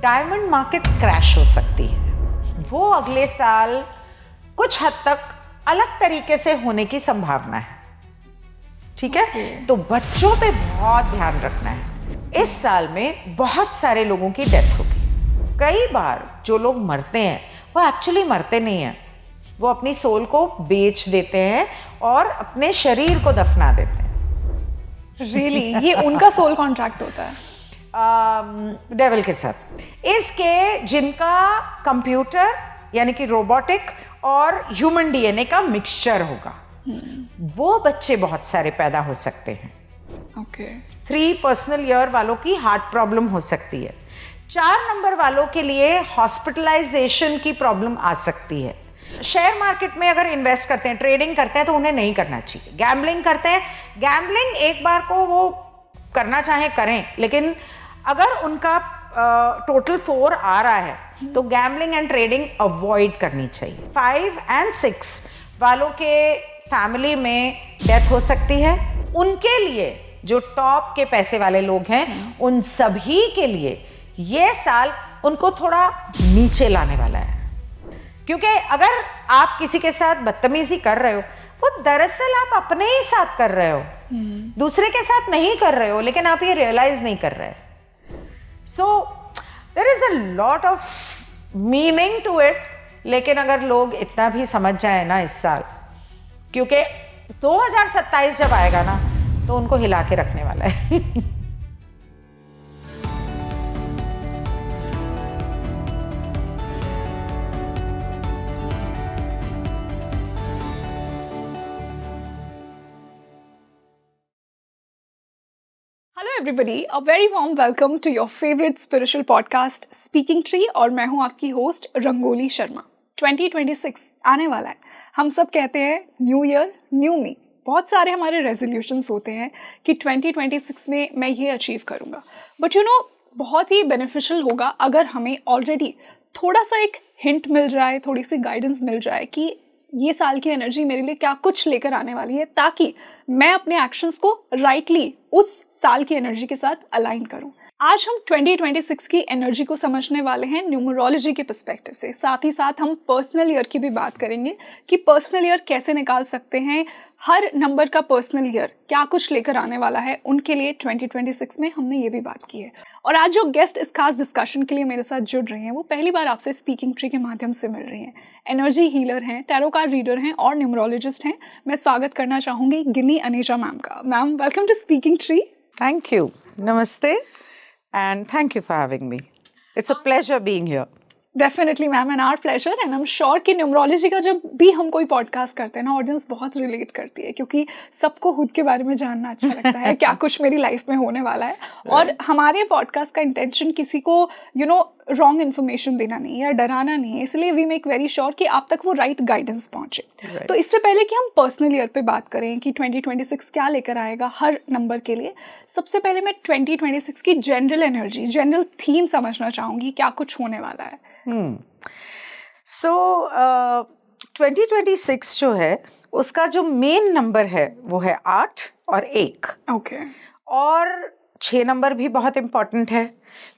Diamond market crash हो सकती है। वो अगले साल कुछ हद तक अलग तरीके से होने की संभावना है। ठीक है, तो बच्चों पे बहुत ध्यान रखना है। इस साल में बहुत सारे लोगों की डेथ होगी। कई बार जो लोग मरते हैं वो एक्चुअली मरते नहीं हैं, वो अपनी सोल को बेच देते हैं और अपने शरीर को दफना देते हैं। ये उनका सोल कॉन्ट्रैक्ट होता है डेविल के साथ। इसके जिनका कंप्यूटर यानी कि रोबोटिक और ह्यूमन डीएनए का मिक्सचर होगा, वो बच्चे बहुत सारे पैदा हो सकते हैं। 3 पर्सनल ईयर वालों की हार्ट प्रॉब्लम हो सकती है। 4 नंबर वालों के लिए हॉस्पिटलाइजेशन की प्रॉब्लम आ सकती है। शेयर मार्केट में अगर इन्वेस्ट करते हैं, ट्रेडिंग करते हैं, तो उन्हें नहीं करना चाहिए। गैम्बलिंग करते हैं, गैम्बलिंग एक बार को वो करना चाहे करें, लेकिन अगर उनका टोटल 4 आ रहा है तो गैम्बलिंग एंड ट्रेडिंग अवॉइड करनी चाहिए। 5 और 6 वालों के फैमिली में डेथ हो सकती है। उनके लिए जो टॉप के पैसे वाले लोग हैं, उन सभी के लिए ये साल उनको थोड़ा नीचे लाने वाला है। क्योंकि अगर आप किसी के साथ बदतमीजी कर रहे हो, वो दरअसल आप अपने ही साथ कर रहे हो, दूसरे के साथ नहीं कर रहे हो, लेकिन आप ये रियलाइज नहीं कर रहे। So there is a lot of meaning to it. लेकिन अगर लोग इतना भी समझ जाए ना इस साल, क्योंकि 2027 जब आएगा ना तो उनको हिला के रखने वाला है। Hello everybody, a very warm welcome to your favourite spiritual podcast speaking tree. और मैं हूं आपकी होस्ट रंगोली शर्मा। 2026 आने वाला है। हम सब कहते हैं न्यू ईयर न्यू मी। बहुत सारे हमारे रेजोल्यूशंस होते हैं कि 2026 में मैं ये अचीव करूंगा। बट बहुत ही बेनिफिशियल होगा अगर हमें ऑलरेडी थोड़ा सा एक हिंट मिल जाए, थोड़ी सी गाइडेंस मिल जाए कि ये साल की एनर्जी मेरे लिए क्या कुछ लेकर आने वाली है, ताकि मैं अपने एक्शंस को राइटली उस साल की एनर्जी के साथ अलाइन करूं। आज हम 2026 की एनर्जी को समझने वाले हैं न्यूमरोलॉजी के पर्सपेक्टिव से। साथ ही साथ हम पर्सनल ईयर की भी बात करेंगे कि पर्सनल ईयर कैसे निकाल सकते हैं, हर नंबर का पर्सनल ईयर क्या कुछ लेकर आने वाला है उनके लिए 2026 में। हमने ये भी बात की है। और आज जो गेस्ट इस खास डिस्कशन के लिए मेरे साथ जुड़ रहे हैं, वो पहली बार आपसे स्पीकिंग ट्री के माध्यम से मिल रही हैं। एनर्जी हीलर हैं, टैरो कार्ड रीडर हैं और न्यूमरोलॉजिस्ट हैं। मैं स्वागत करना चाहूँगी गिनी अनीजा मैम का। Ma'am, welcome to speaking tree. Thank you, नमस्ते and thank you for having me. It's a pleasure being here. Definitely ma'am, and our pleasure. And I am sure कि न्यूमरोलॉजी का जब भी हम कोई पॉडकास्ट करते हैं ना, ऑडियंस बहुत रिलेट करती है, क्योंकि सबको खुद के बारे में जानना अच्छा लगता है, क्या कुछ मेरी लाइफ में होने वाला है। और हमारे पॉडकास्ट का इंटेंशन किसी को रॉन्ग इन्फॉर्मेशन देना नहीं है या डराना नहीं है, इसलिए वी मेक वेरी श्योर कि आप तक वो राइट गाइडेंस पहुंचे। तो इससे पहले कि हम पर्सनल ईयर पे बात करें कि 2026 क्या लेकर आएगा हर नंबर के लिए, सबसे पहले मैं 2026 की जनरल एनर्जी, जनरल थीम समझना चाहूँगी, क्या कुछ होने वाला है। So 2026 जो है उसका जो मेन नंबर है वो है 8 और 1। ओके। और 6 नंबर भी बहुत इम्पॉर्टेंट है।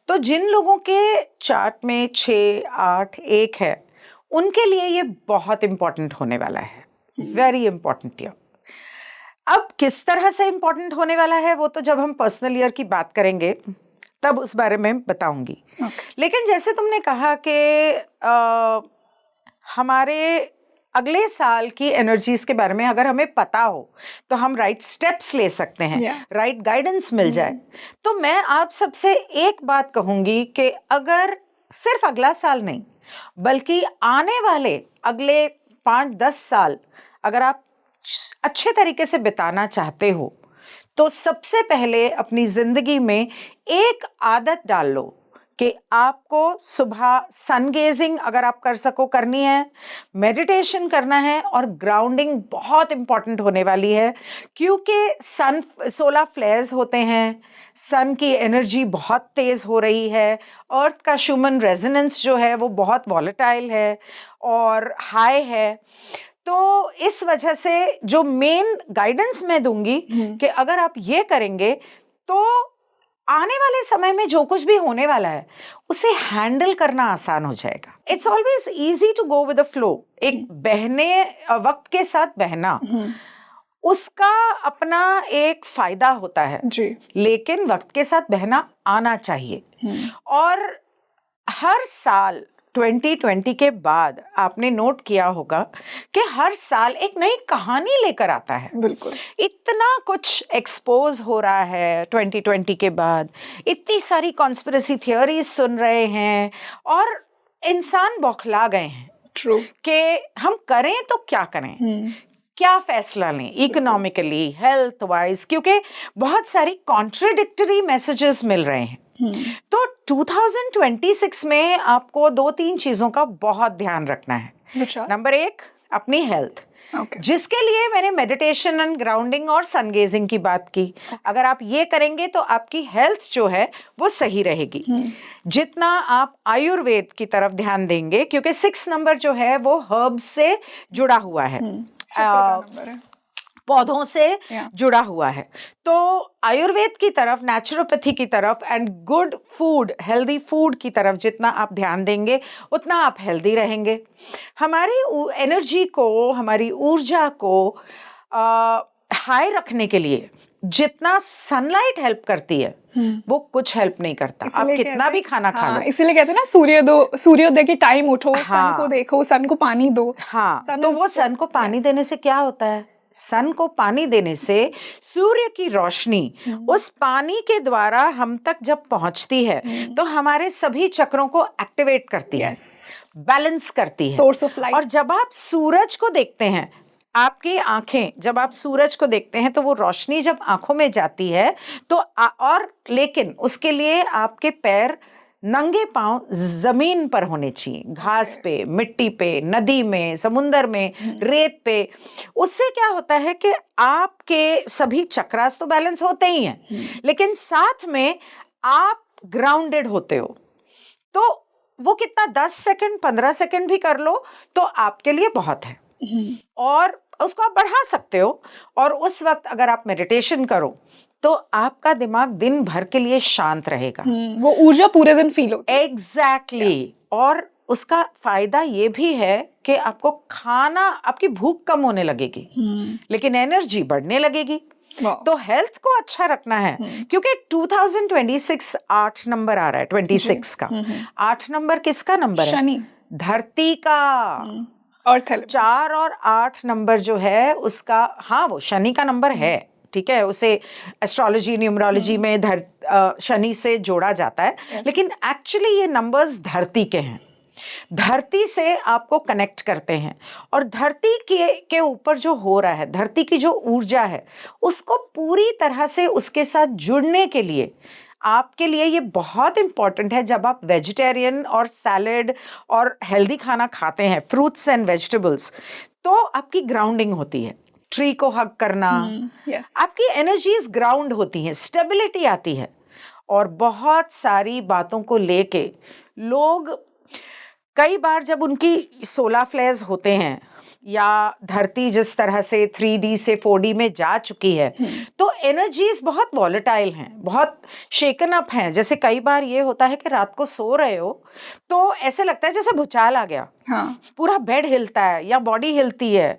तो जिन लोगों के चार्ट में 6, 8, 1 है, उनके लिए ये बहुत इम्पॉर्टेंट होने वाला है। Very important year. अब किस तरह से इम्पॉर्टेंट होने वाला है वो तो जब हम पर्सनल ईयर की बात करेंगे तब उस बारे में बताऊंगी। लेकिन जैसे तुमने कहा कि हमारे अगले साल की एनर्जीज के बारे में अगर हमें पता हो तो हम राइट स्टेप्स ले सकते हैं, राइट गाइडेंस मिल जाए। तो मैं आप सबसे एक बात कहूंगी कि अगर सिर्फ अगला साल नहीं बल्कि आने वाले अगले 5-10 साल अगर आप अच्छे तरीके से बिताना चाहते हो, तो सबसे पहले अपनी जिंदगी में एक आदत डाल लो कि आपको सुबह सन गेजिंग अगर आप कर सको करनी है, मेडिटेशन करना है, और ग्राउंडिंग बहुत इंपॉर्टेंट होने वाली है। क्योंकि सन सोलर फ्लेयर्स होते हैं, सन की एनर्जी बहुत तेज़ हो रही है, अर्थ का ह्यूमन रेजोनेंस जो है वो बहुत वॉलेटाइल है और हाई है। तो इस वजह से जो मेन गाइडेंस मैं दूंगी कि अगर आप ये करेंगे तो आने वाले समय में जो कुछ भी होने वाला है उसे हैंडल करना आसान हो जाएगा. It's always easy to go with the flow. एक बहने वक्त के साथ बहना उसका अपना एक फायदा होता है जी. लेकिन वक्त के साथ बहना आना चाहिए. और हर साल 2020 के बाद आपने नोट किया होगा कि हर साल एक नई कहानी लेकर आता है. बिल्कुल. इतना कुछ एक्सपोज हो रहा है 2020 के बाद, इतनी सारी कॉन्स्पिरेसी थियोरीज सुन रहे हैं और इंसान बौखला गए हैं ट्रू कि हम करें तो क्या करें, क्या फैसला लें इकोनॉमिकली, हेल्थ वाइज, क्योंकि बहुत सारी कॉन्ट्रडिक्टरी मैसेजेस मिल रहे हैं. तो 2026 में आपको 2-3 चीजों का बहुत ध्यान रखना है. अच्छा. नंबर 1, अपनी हेल्थ. ओके. जिसके लिए मैंने मेडिटेशन एंड ग्राउंडिंग और सन गेजिंग की बात की. अगर आप ये करेंगे तो आपकी हेल्थ जो है वो सही रहेगी. जितना आप आयुर्वेद की तरफ ध्यान देंगे, क्योंकि 6 नंबर जो है वो हर्ब्स से जुड़ा हुआ है, नंबर है, पौधों से जुड़ा हुआ है. तो आयुर्वेद की तरफ, नेचुरोपैथी की तरफ and good food, healthy food की तरफ जितना आप ध्यान देंगे उतना आप हेल्दी रहेंगे. हमारी एनर्जी को, हमारी ऊर्जा को हाई रखने के लिए जितना सनलाइट हेल्प करती है वो कुछ हेल्प नहीं करता. आप कितना भी खाना खा लो. इसीलिए कहते हैं ना, सूर्योदय के टाइम उठो, सन को देखो, सन को पानी दो. हाँ, तो वो सन को पानी देने से क्या होता है? सन को पानी देने से सूर्य की रोशनी उस पानी के द्वारा हम तक जब पहुंचती है तो हमारे सभी चक्रों को एक्टिवेट करती है, बैलेंस करती है, सोर्स ऑफ लाइट. और जब आप सूरज को देखते हैं, आपकी आंखें जब आप सूरज को देखते हैं तो वो रोशनी जब आंखों में जाती है तो और लेकिन उसके लिए आपके पैर नंगे पांव जमीन पर होने चाहिए, घास पे, मिट्टी पे, नदी में, समुंदर में, रेत पे. उससे क्या होता है कि आपके सभी चक्रास तो बैलेंस होते ही हैं लेकिन साथ में आप ग्राउंडेड होते हो. तो वो कितना 10 सेकंड 15 सेकंड भी कर लो तो आपके लिए बहुत है. और उसको आप बढ़ा सकते हो. और उस वक्त अगर आप मेडिटेशन करो तो आपका दिमाग दिन भर के लिए शांत रहेगा. वो ऊर्जा पूरे दिन फील होती है. एग्जैक्टली. और उसका फायदा ये भी है कि आपको खाना, आपकी भूख कम होने लगेगी लेकिन एनर्जी बढ़ने लगेगी. तो हेल्थ को अच्छा रखना है क्योंकि 2026 8 नंबर आ रहा है 26 का. 8 नंबर किसका नंबर है? शनि, धरती का. और 4 और 8 नंबर जो है उसका, हाँ वो शनि का नंबर है, ठीक है, उसे एस्ट्रोलॉजी न्यूमरोलॉजी में शनि से जोड़ा जाता है लेकिन एक्चुअली ये नंबर्स धरती के हैं. धरती से आपको कनेक्ट करते हैं और धरती के ऊपर जो हो रहा है, धरती की जो ऊर्जा है उसको पूरी तरह से उसके साथ जुड़ने के लिए आपके लिए ये बहुत इंपॉर्टेंट है. जब आप वेजिटेरियन और सैलेड और हेल्दी खाना खाते हैं, फ्रूट्स एंड वेजिटेबल्स, तो आपकी ग्राउंडिंग होती है. ट्री को हग करना, आपकी एनर्जीज ग्राउंड होती हैं, स्टेबिलिटी आती है. और बहुत सारी बातों को लेके लोग कई बार जब उनकी सोलर फ्लेयर्स होते हैं या धरती जिस तरह से 3D से 4D में जा चुकी है तो एनर्जीज बहुत वॉलेटाइल हैं, बहुत शेकन अप हैं. जैसे कई बार ये होता है कि रात को सो रहे हो तो ऐसे लगता है जैसे भूचाल आ गया. पूरा बेड हिलता है या बॉडी हिलती है.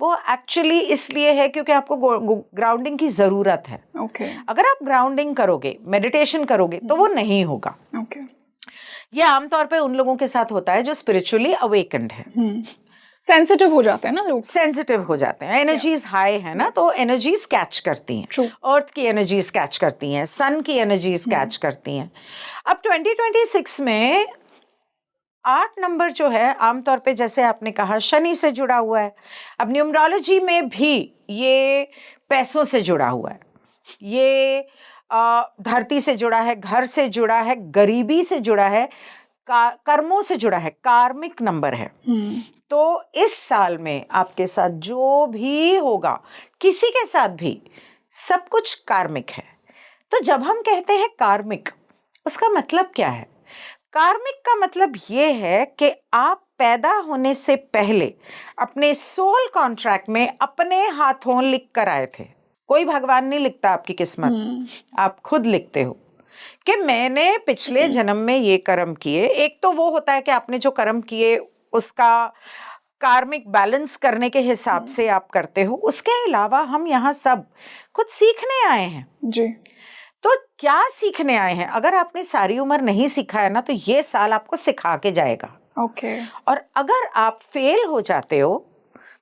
वो एक्चुअली इसलिए है क्योंकि आपको ग्राउंडिंग की जरूरत है. अगर आप ग्राउंडिंग करोगे, मेडिटेशन करोगे तो वो नहीं होगा. ये आमतौर पे उन लोगों के साथ होता है जो स्पिरिचुअली अवेकन्ड है. सेंसिटिव हो जाते हैं ना लोग, सेंसिटिव हो जाते हैं, एनर्जीज हाई है ना, तो एनर्जीज कैच करती हैं. अर्थ की एनर्जीज कैच करती हैं, सन की एनर्जीज कैच करती हैं. अब 2026 में 8 नंबर जो है आमतौर पे जैसे आपने कहा शनि से जुड़ा हुआ है. अब न्यूमरोलॉजी में भी ये पैसों से जुड़ा हुआ है, ये धरती से जुड़ा है, घर से जुड़ा है, गरीबी से जुड़ा है, कर्मों से जुड़ा है, कार्मिक नंबर है. तो इस साल में आपके साथ जो भी होगा, किसी के साथ भी, सब कुछ कार्मिक है. तो जब हम कहते हैं कार्मिक, उसका मतलब क्या है? कार्मिक का मतलब ये है कि आप पैदा होने से पहले अपने सोल कॉन्ट्रैक्ट में अपने हाथों लिख कर आए थे. कोई भगवान नहीं लिखता आपकी किस्मत, आप खुद लिखते हो. कि मैंने पिछले जन्म में ये कर्म किए। एक तो वो होता है कि आपने जो कर्म किए उसका कार्मिक बैलेंस करने के हिसाब से आप करते हो। उसके अलावा हम यहाँ सब कुछ सीखने आए हैं। जी। तो क्या सीखने आए हैं? अगर आपने सारी उम्र नहीं सीखा है ना, तो ये साल आपको सिखा के जाएगा। ओके। और अगर आप फेल हो जाते हो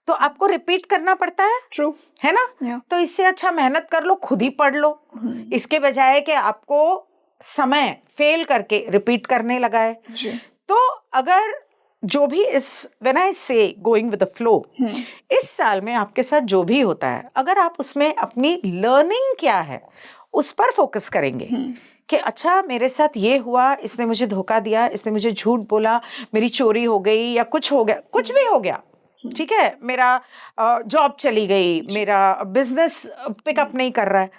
तो आपको रिपीट करना पड़ता है, ट्रू, है ना? Yeah. तो इससे अच्छा मेहनत कर लो, खुद ही पढ़ लो, इसके बजाय कि आपको समय फेल करके रिपीट करने लगा है। जी। तो अगर जो भी व्हेन आई से गोइंग विद द फ्लो, इस साल में आपके साथ जो भी होता है, अगर आप उसमें अपनी लर्निंग क्या है उस पर फोकस करेंगे कि अच्छा मेरे साथ ये हुआ, इसने मुझे धोखा दिया, इसने मुझे झूठ बोला, मेरी चोरी हो गई या कुछ हो गया, कुछ भी हो गया, ठीक है, मेरा जॉब चली गई, मेरा बिजनेस पिकअप नहीं कर रहा है,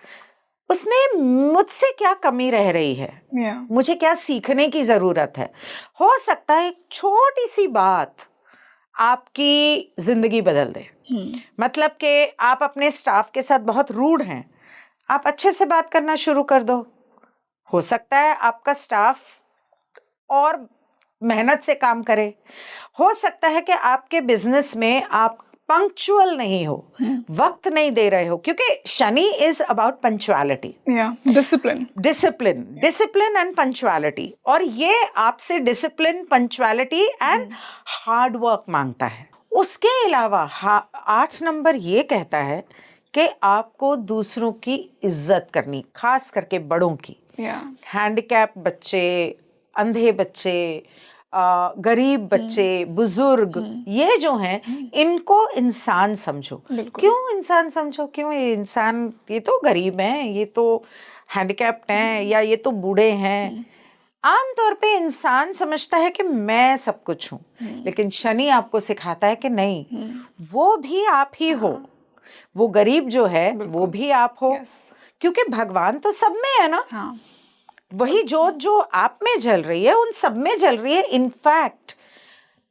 उसमें मुझसे क्या कमी रह रही है, Yeah. मुझे क्या सीखने की जरूरत है। हो सकता है एक छोटी सी बात आपकी जिंदगी बदल दे। मतलब कि आप अपने स्टाफ के साथ बहुत रूड हैं, आप अच्छे से बात करना शुरू कर दो। हो सकता है आपका स्टाफ और मेहनत से काम करे। हो सकता है कि आपके बिजनेस में आप पंक्चुअल नहीं हो, वक्त नहीं दे रहे हो, क्योंकि Shani is about punctuality, discipline and punctuality. और ये आपसे discipline, punctuality and hard work मांगता है। उसके अलावा 8 नंबर ये कहता है कि आपको दूसरों की इज्जत करनी, खास करके बड़ों की। हैंडीकैप बच्चे, अंधे बच्चे, गरीब बच्चे, बुजुर्ग, ये जो हैं इनको इंसान समझो। क्यों इंसान समझो? क्यों ये इंसान, ये तो गरीब हैं, ये तो हैंडीकैप्ड हैं, या ये तो बूढ़े हैं। आमतौर पे इंसान समझता है कि मैं सब कुछ हूँ, लेकिन शनि आपको सिखाता है कि नहीं, वो भी आप ही हो। वो गरीब जो है वो भी आप हो, क्योंकि भगवान तो सब में है ना। हाँ। वही जोत जो आप में जल रही है उन सब में जल रही है। इनफैक्ट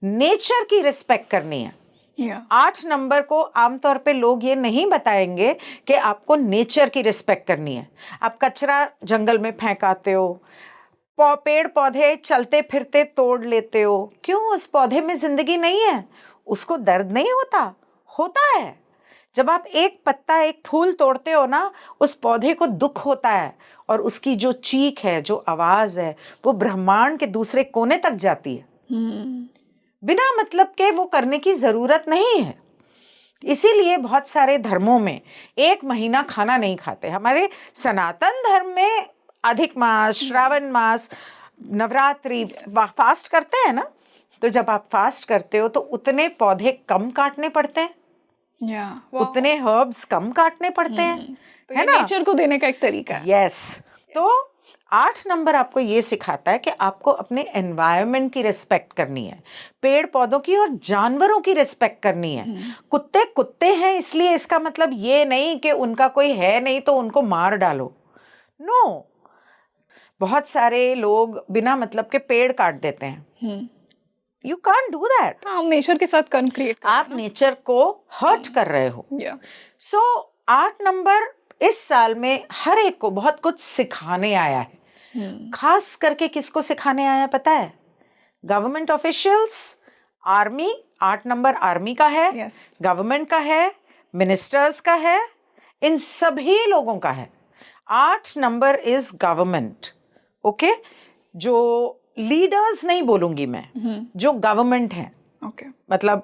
नेचर की रिस्पेक्ट करनी है। 8 नंबर को आमतौर पे लोग ये नहीं बताएंगे कि आपको नेचर की रिस्पेक्ट करनी है। आप कचरा जंगल में फेंक आते हो, पेड़ पौधे चलते फिरते तोड़ लेते हो। क्यों? उस पौधे में जिंदगी नहीं है, उसको दर्द नहीं होता? होता है। जब आप एक पत्ता, एक फूल तोड़ते हो ना, उस पौधे को दुख होता है, और उसकी जो चीख है, जो आवाज है, वो ब्रह्मांड के दूसरे कोने तक जाती है। बिना मतलब के वो करने की जरूरत नहीं है। इसीलिए बहुत सारे धर्मों में 1 महीना खाना नहीं खाते। हमारे सनातन धर्म में अधिक मास, श्रावण मास, नवरात्रि, फास्ट करते हैं ना। तो जब आप फास्ट करते हो तो उतने पौधे कम काटने पड़ते हैं, उतने हर्ब्स कम काटने पड़ते हैं, तो है ना? नेचर को देने का एक तरीका है। यस। तो 8 नंबर आपको ये सिखाता है कि आपको अपने एनवायरनमेंट की रिस्पेक्ट करनी है, पेड़ पौधों की और जानवरों की रिस्पेक्ट करनी है। कुत्ते कुत्ते हैं इसलिए इसका मतलब ये नहीं कि उनका कोई है नहीं तो उनको मार डालो। नो, बहुत सारे लोग बिना मतलब के पेड़ काट देते हैं। You can't do that. हम नेचर के साथ कंक्रीट, आप नेचर को हर्ट कर रहे हो। सो 8 नंबर इस साल में हर एक को बहुत कुछ सिखाने आया है। खास करके किसको सिखाने आया पता है? Government officials, army. 8 number army का है, गवर्नमेंट का है, मिनिस्टर्स का है, इन सभी लोगों का है। 8 नंबर इज गवर्नमेंट। ओके, जो लीडर्स नहीं बोलूंगी मैं, जो गवर्नमेंट हैं। मतलब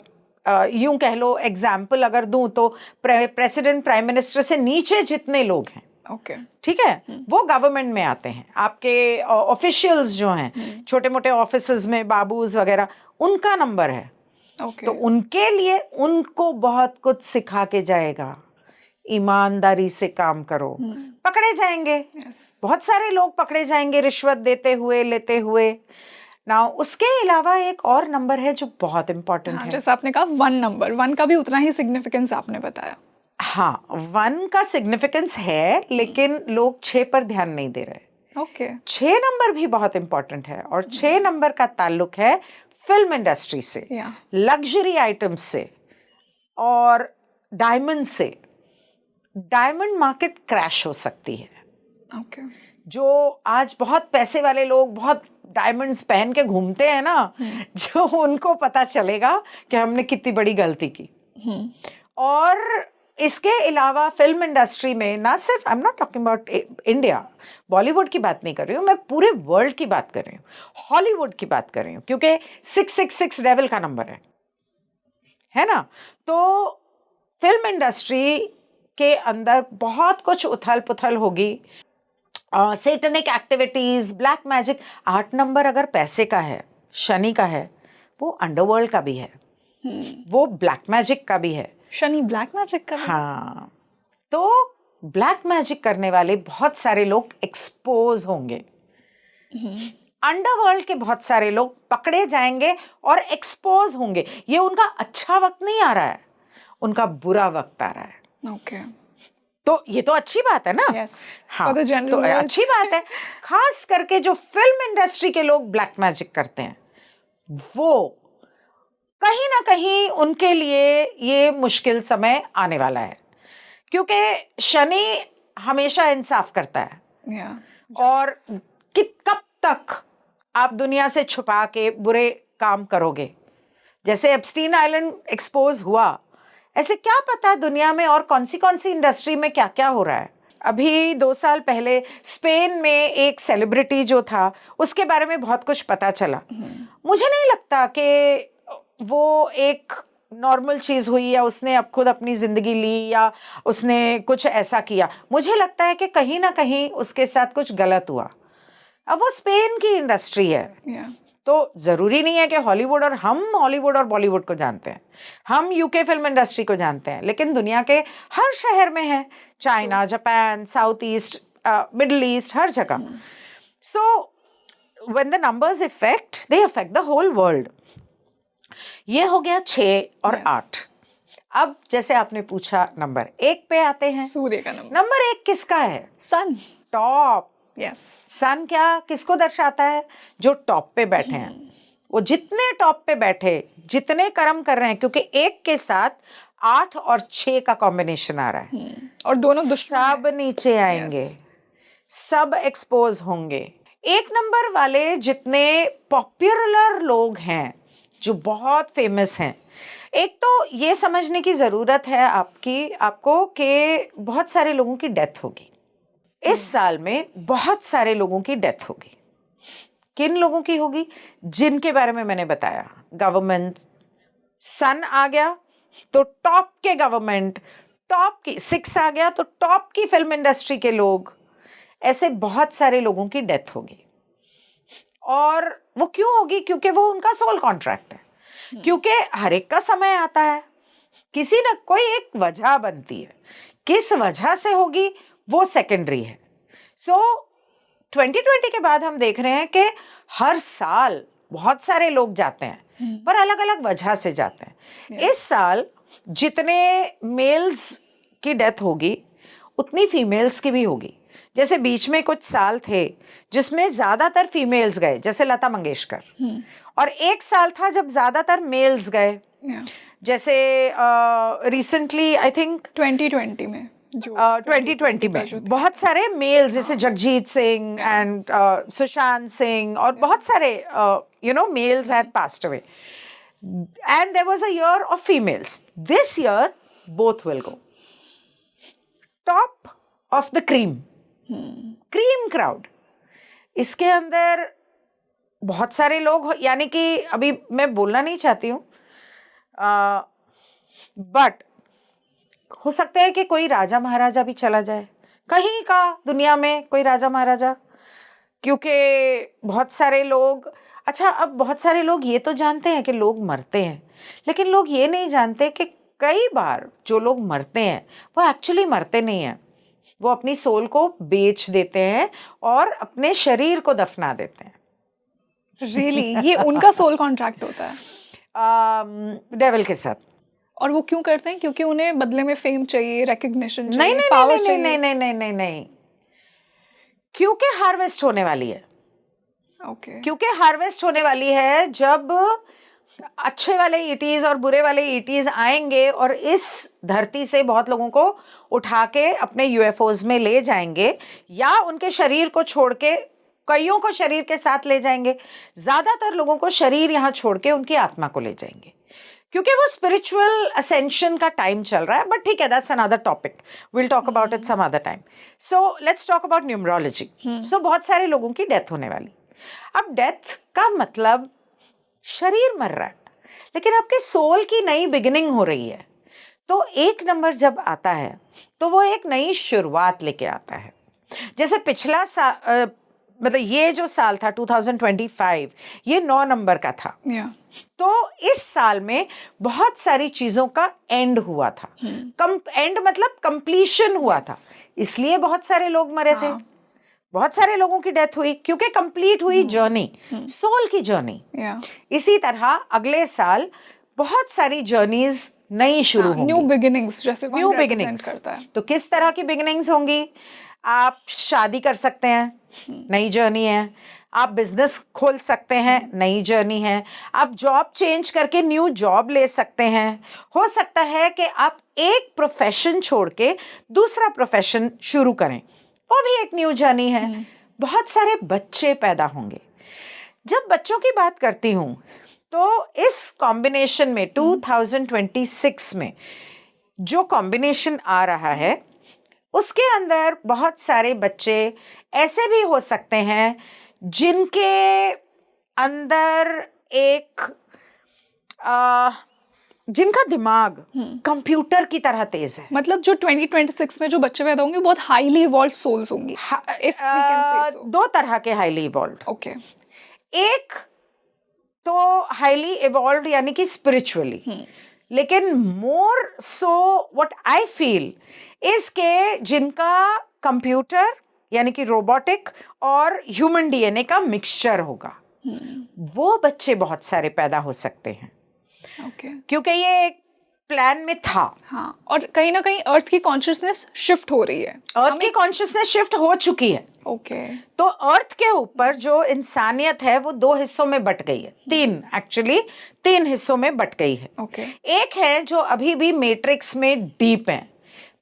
यूं कह लो, एग्जाम्पल अगर दूं तो प्रेसिडेंट, प्राइम मिनिस्टर से नीचे जितने लोग हैं, ठीक है, वो गवर्नमेंट में आते हैं। आपके ऑफिशियल्स जो हैं, छोटे मोटे ऑफिसेज में बाबूज वगैरह, उनका नंबर है। तो उनके लिए उनको बहुत कुछ सिखा के जाएगा। ईमानदारी से काम करो, पकड़े जाएंगे। बहुत सारे लोग पकड़े जाएंगे रिश्वत देते हुए, लेते हुए ना। उसके अलावा एक और नंबर है जो बहुत इंपॉर्टेंट है। जैसे आपने कहा 1 नंबर, 1 का भी उतना ही सिग्निफिकेंस आपने बताया। हाँ, 1 का सिग्निफिकेंस है, लेकिन लोग 6 पर ध्यान नहीं दे रहे। 6 नंबर भी बहुत इंपॉर्टेंट है, और 6 नंबर का ताल्लुक है फिल्म इंडस्ट्री से, लग्जरी आइटम्स से और डायमंड से। डायमंड मार्केट क्रैश हो सकती है। जो आज बहुत पैसे वाले लोग बहुत डायमंड्स पहन के घूमते हैं ना, जो उनको पता चलेगा कि हमने कितनी बड़ी गलती की। और इसके अलावा फिल्म इंडस्ट्री में ना सिर्फ, I am not talking about India, Bollywood की बात नहीं कर रही हूँ मैं, पूरे वर्ल्ड की बात कर रही हूँ, हॉलीवुड की बात कर रही हूँ, क्योंकि 666 डेविल का नंबर है ना। तो फिल्म इंडस्ट्री के अंदर बहुत कुछ उथल पुथल होगी, Satinique activities, black magic. 8 number अगर पैसे का है, शनि का है, वो अंडरवर्ल्ड का भी है, वो ब्लैक मैजिक का भी है। शनि ब्लैक मैजिक का भी? हाँ, तो ब्लैक मैजिक करने वाले बहुत सारे लोग एक्सपोज होंगे, अंडरवर्ल्ड के बहुत सारे लोग पकड़े जाएंगे और एक्सपोज होंगे। ये उनका अच्छा वक्त नहीं आ रहा है, उनका बुरा वक्त आ रहा है। ओके, तो ये तो अच्छी बात है ना। yes. हाँ, For the general तो world. अच्छी बात है। खास करके जो फिल्म इंडस्ट्री के लोग ब्लैक मैजिक करते हैं, वो कहीं ना कहीं उनके लिए ये मुश्किल समय आने वाला है, क्योंकि शनि हमेशा इंसाफ करता है। Yeah. और कब तक आप दुनिया से छुपा के बुरे काम करोगे? जैसे एप्स्टीन आइलैंड एक्सपोज हुआ, ऐसे क्या पता दुनिया में और कौन सी इंडस्ट्री में क्या क्या हो रहा है। अभी 2 साल पहले स्पेन में एक सेलिब्रिटी जो था, उसके बारे में बहुत कुछ पता चला। मुझे नहीं लगता कि वो एक नॉर्मल चीज़ हुई या उसने अब खुद अपनी ज़िंदगी ली या उसने कुछ ऐसा किया। मुझे लगता है कि कहीं ना कहीं उसके साथ कुछ गलत हुआ। अब वो स्पेन की इंडस्ट्री है। Yeah. तो ज़रूरी नहीं है कि हम हॉलीवुड और बॉलीवुड को जानते हैं, हम यूके फिल्म इंडस्ट्री को जानते हैं, लेकिन दुनिया के हर शहर में है, China, Japan, south east, middle east, हर जगह। So when the numbers they affect the whole world. ये हो गया 6 और 8। अब जैसे आपने पूछा नंबर 1 पे आते हैं। सूर्य का नंबर। नंबर 1 किसका है? सन। टॉप। यस। सन क्या किसको दर्शाता है? जो टॉप पे बैठे हैं। वो जितने टॉप पे बैठे, जितने कर्म कर रहे हैं, क्योंकि 1 के साथ 8 और 6 का कॉम्बिनेशन आ रहा है, और दोनों सब नीचे आएंगे, सब एक्सपोज होंगे। 1 नंबर वाले जितने पॉपुलर लोग हैं, जो बहुत फेमस हैं, एक तो ये समझने की ज़रूरत है आपको कि बहुत सारे लोगों की डेथ होगी इस साल में। बहुत सारे लोगों की डेथ होगी। किन लोगों की होगी? जिनके बारे में मैंने बताया। गवर्नमेंट, सन आ गया तो टॉप के गवर्नमेंट, टॉप की 6 आ गया तो टॉप की फिल्म इंडस्ट्री के लोग, ऐसे बहुत सारे लोगों की डेथ होगी। और वो क्यों होगी? क्योंकि वो उनका सोल कॉन्ट्रैक्ट है। क्योंकि हर एक का समय आता है, किसी न कोई एक वजह बनती है, किस वजह से होगी वो सेकेंडरी है। सो 2020 के बाद हम देख रहे हैं कि हर साल बहुत सारे लोग जाते हैं, पर अलग अलग वजह से जाते हैं। इस साल जितने मेल्स की डेथ होगी, उतनी फीमेल्स की भी होगी। जैसे बीच में कुछ साल थे जिसमें ज्यादातर फीमेल्स गए, जैसे लता मंगेशकर, और एक साल था जब ज्यादातर मेल्स गए, जैसे रिसेंटली आई थिंक 2020 में 2020 में बहुत सारे मेल्स, जैसे जगजीत सिंह एंड सुशांत सिंह, और बहुत सारे males had passed away, and there was a year of females. This year both will go. Top of the cream crowd, इसके अंदर बहुत सारे लोग, यानी कि अभी मैं बोलना नहीं चाहती हूँ, बट हो सकता है कि कोई राजा महाराजा भी चला जाए, कहीं का दुनिया में कोई राजा महाराजा, क्योंकि बहुत सारे लोग, अच्छा अब बहुत सारे लोग ये तो जानते हैं कि लोग मरते हैं, लेकिन लोग ये नहीं जानते कि कई बार जो लोग मरते हैं वो एक्चुअली मरते नहीं हैं, वो अपनी सोल को बेच देते हैं और अपने शरीर को दफना देते हैं। Really? ये उनका सोल कॉन्ट्रैक्ट होता है डेविल के साथ। और वो क्यों करते हैं? क्योंकि उन्हें बदले में फेम चाहिए, रिकग्निशन नहीं चाहिए, नहीं पावर नहीं चाहिए। नहीं नहीं नहीं नहीं नहीं, क्योंकि हार्वेस्ट होने वाली है। ओके। क्योंकि हार्वेस्ट होने वाली है, जब अच्छे वाले ईटीज और बुरे वाले ईटीज आएंगे और इस धरती से बहुत लोगों को उठा के अपने यूएफओज में ले जाएंगे, या उनके शरीर को छोड़ के कईयों को शरीर के साथ ले जाएंगे, ज्यादातर लोगों को शरीर यहाँ छोड़ के उनकी आत्मा को ले जाएंगे, क्योंकि वो स्पिरिचुअल असेंशन का टाइम चल रहा है. बट ठीक है, that's another topic, will talk about it some other time. So let's talk about numerology. So बहुत सारे लोगों की डेथ होने वाली. अब डेथ का मतलब शरीर मर रहा है, लेकिन आपके सोल की नई बिगिनिंग हो रही है. तो एक नंबर जब आता है तो वो एक नई शुरुआत लेके आता है. जैसे पिछला मतलब ये जो साल था 2025, ये 9 नंबर का था. तो इस साल में बहुत सारी चीजों का एंड हुआ था. एंड मतलब कंप्लीशन हुआ था, इसलिए बहुत सारे लोग मरे थे, बहुत सारे लोगों की डेथ हुई, क्योंकि कंप्लीट हुई जर्नी, सोल की जर्नी. इसी तरह अगले साल बहुत सारी जर्नीज नई शुरू होंगी, न्यू बिगिनिंग्स, जैसे न्यू बिगिनिंग्स. तो किस तरह की बिगिनिंग्स होंगी? आप शादी कर सकते हैं, नई जर्नी है. आप बिजनेस खोल सकते हैं, नई जर्नी है. आप जॉब चेंज करके न्यू जॉब ले सकते हैं. हो सकता है कि आप एक प्रोफेशन छोड़ के दूसरा प्रोफेशन शुरू करें, वो भी एक न्यू जर्नी है. बहुत सारे बच्चे पैदा होंगे. जब बच्चों की बात करती हूँ तो इस कॉम्बिनेशन में 2026 में जो कॉम्बिनेशन आ रहा है उसके अंदर बहुत सारे बच्चे ऐसे भी हो सकते हैं जिनके अंदर एक जिनका दिमाग कंप्यूटर की तरह तेज है. मतलब जो 2026 में जो बच्चे पैदा होंगे बहुत हाईली इवॉल्व सोल्स होंगी. If we can say so. 2 तरह के हाईली इवॉल्व्ड. ओके. एक तो हाईली इवॉल्व्ड यानी कि स्पिरिचुअली, लेकिन more so what I feel is के जिनका कंप्यूटर यानी कि रोबोटिक और ह्यूमन डीएनए का मिक्सचर होगा, वो बच्चे बहुत सारे पैदा हो सकते हैं. ओके. क्योंकि ये एक प्लान में था. हाँ, और कहीं ना कहीं अर्थ की कॉन्शियसनेस शिफ्ट हो रही है. अर्थ की कॉन्शियसनेस शिफ्ट हो चुकी है. ओके. तो अर्थ के ऊपर जो इंसानियत है वो 2 हिस्सों में बट गई है. 3 हिस्सों में बट गई है. ओके. एक है जो अभी भी मैट्रिक्स में डीप है.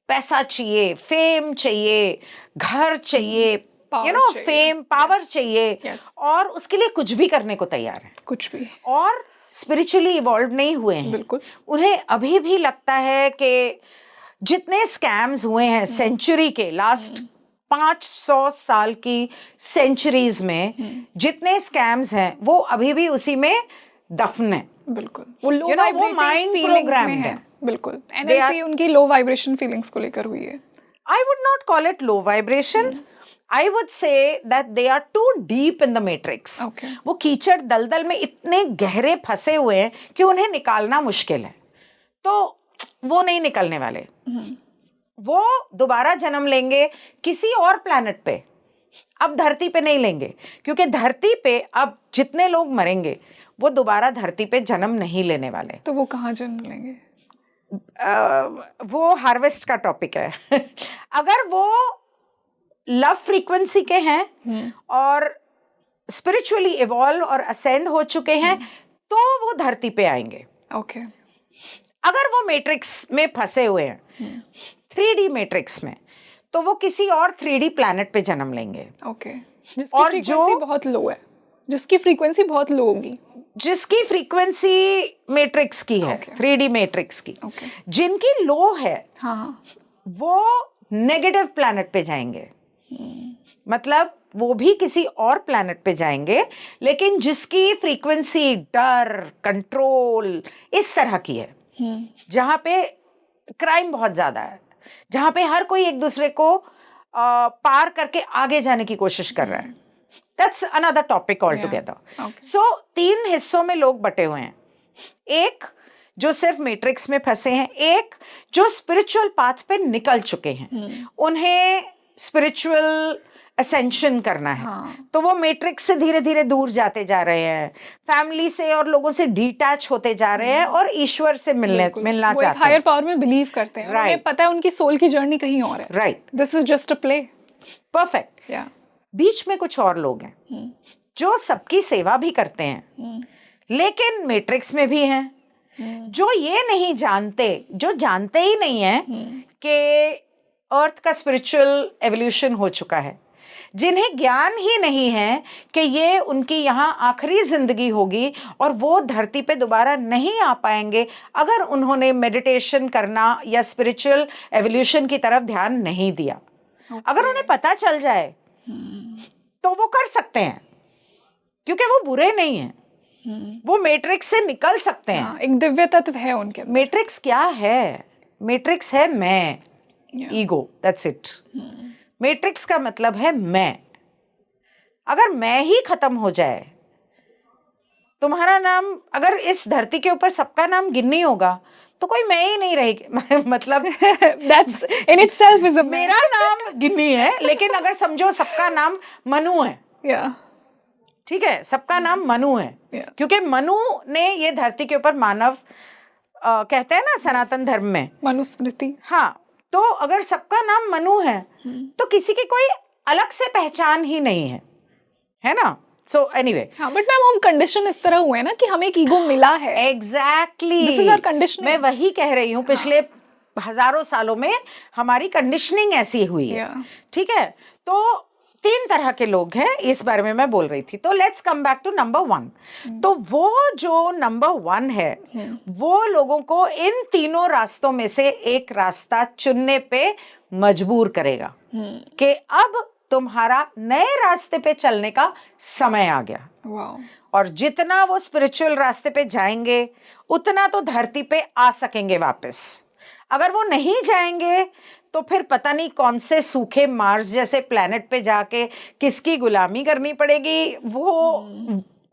पैसा चाहिए, फेम चाहिए, घर चाहिए, यू नो, फेम, पावर चाहिए, और उसके लिए कुछ भी करने को तैयार है, कुछ भी. और स्पिरिचुअली इवॉल्व नहीं हुए हैं. बिल्कुल. उन्हें अभी भी लगता है कि जितने स्कैम्स हुए हैं सेंचुरी के, लास्ट 500 साल की सेंचुरीज में जितने स्कैम्स हैं वो अभी भी उसी में दफन है. बिल्कुल. वो लो वाइब्रेटिंग फीलिंग्स में है. बिल्कुल. एनएलपी उनकी लो वाइब्रेशन फीलिंग्स को लेकर हुई है. I would not call it low vibration. I would say that they are too deep in the matrix. Okay. वो कीचड़ दलदल में इतने गहरे फंसे हुए हैं कि उन्हें निकालना मुश्किल है. तो वो नहीं निकलने वाले. वो दोबारा जन्म लेंगे किसी और प्लैनेट पे, अब धरती पे नहीं लेंगे, क्योंकि धरती पे अब जितने लोग मरेंगे वो दोबारा धरती पे जन्म नहीं लेने वाले. तो वो कहाँ जन्म लेंगे? वो हार्वेस्ट का टॉपिक है. अगर वो लव फ्रीक्वेंसी के हैं और स्पिरिचुअली इवॉल्व और असेंड हो चुके हैं तो वो धरती पे आएंगे. ओके. अगर वो मैट्रिक्स में फंसे हुए हैं 3D मैट्रिक्स में, तो वो किसी और 3D प्लैनेट पे जन्म लेंगे. ओके. जिसकी फ्रीक्वेंसी बहुत लो है, जिसकी फ्रीक्वेंसी बहुत लो होगी, जिसकी फ्रीक्वेंसी मैट्रिक्स की है, 3D मैट्रिक्स की. जिनकी लो है, हाँ, वो नेगेटिव प्लैनेट पे जाएंगे. मतलब वो भी किसी और प्लैनेट पे जाएंगे, लेकिन जिसकी फ्रीक्वेंसी डर, कंट्रोल इस तरह की है, जहाँ पे क्राइम बहुत ज्यादा है, जहाँ पे हर कोई एक दूसरे को पार करके आगे जाने की कोशिश कर रहा है. That's another topic altogether. So 3 हिस्सों में लोग बटे हुए हैं. एक जो सिर्फ मैट्रिक्स में फंसे हैं, एक जो स्पिरिचुअल पाथ पे निकल चुके हैं, उन्हें स्पिरिचुअल असेंशन करना है. तो वो मैट्रिक्स से धीरे धीरे दूर जाते जा रहे हैं, फैमिली से और लोगों से डिटैच होते जा रहे हैं और ईश्वर से मिलना चाहते हैं. हायर पावर में बिलीव करते हैं. उन्हें पता है उनकी सोल की जर्नी कहीं और है. Right. This is just a play. Perfect. बीच में कुछ और लोग हैं जो सबकी सेवा भी करते हैं, लेकिन मैट्रिक्स में भी हैं। जो ये नहीं जानते, जो जानते ही नहीं है कि अर्थ का स्पिरिचुअल एवोल्यूशन हो चुका है, जिन्हें ज्ञान ही नहीं है कि ये उनकी यहाँ आखिरी जिंदगी होगी और वो धरती पे दोबारा नहीं आ पाएंगे अगर उन्होंने मेडिटेशन करना या स्पिरिचुअल एवोल्यूशन की तरफ ध्यान नहीं दिया। अगर उन्हें पता चल जाए तो वो कर सकते हैं, क्योंकि वो बुरे नहीं हैं, वो मैट्रिक्स से निकल सकते हैं। हाँ, एक दिव्य तत्व है उनके अंदर। मैट्रिक्स क्या है? मैट्रिक्स है मैं, ईगो, दैट्स इट। मैट्रिक्स का मतलब है मैं। अगर मैं ही खत्म हो जाए, तुम्हारा नाम, अगर इस धरती के ऊपर सबका नाम गिन्नी होगा तो कोई मैं ही नहीं रहेगी। मतलब That's in itself is a मेरा नाम गिन्नी है, लेकिन अगर समझो सबका नाम मनु है, yeah. ठीक है, सबका नाम मनु है, क्योंकि मनु ने ये धरती के ऊपर मानव कहते हैं ना सनातन धर्म में, मनुस्मृति। हाँ, तो अगर सबका नाम मनु है तो किसी की कोई अलग से पहचान ही नहीं है ना? सो एनीवे, हाँ, बट मैम हम कंडीशन इस तरह हुए ना कि हमें एक ईगो मिला है। Exactly, this is our conditioning. मैं वही कह रही हूँ, पिछले हजारों सालों में हमारी कंडीशनिंग ऐसी हुई है। ठीक है, तो 3 तरह के लोग हैं, इस बारे में मैं बोल रही थी। तो let's come back to number 1। तो वो जो नंबर 1 है, वो लोगों को इन तीनों रास्तों में से एक रास्ता चुनने पे मजबूर करेगा कि अब तुम्हारा नए रास्ते पे चलने का समय आ गया। वाओ। और जितना वो स्पिरिचुअल रास्ते पे जाएंगे उतना तो धरती पे आ सकेंगे वापस। अगर वो नहीं जाएंगे तो फिर पता नहीं कौन से सूखे मार्स जैसे प्लेनेट पे जाके किसकी गुलामी करनी पड़ेगी, वो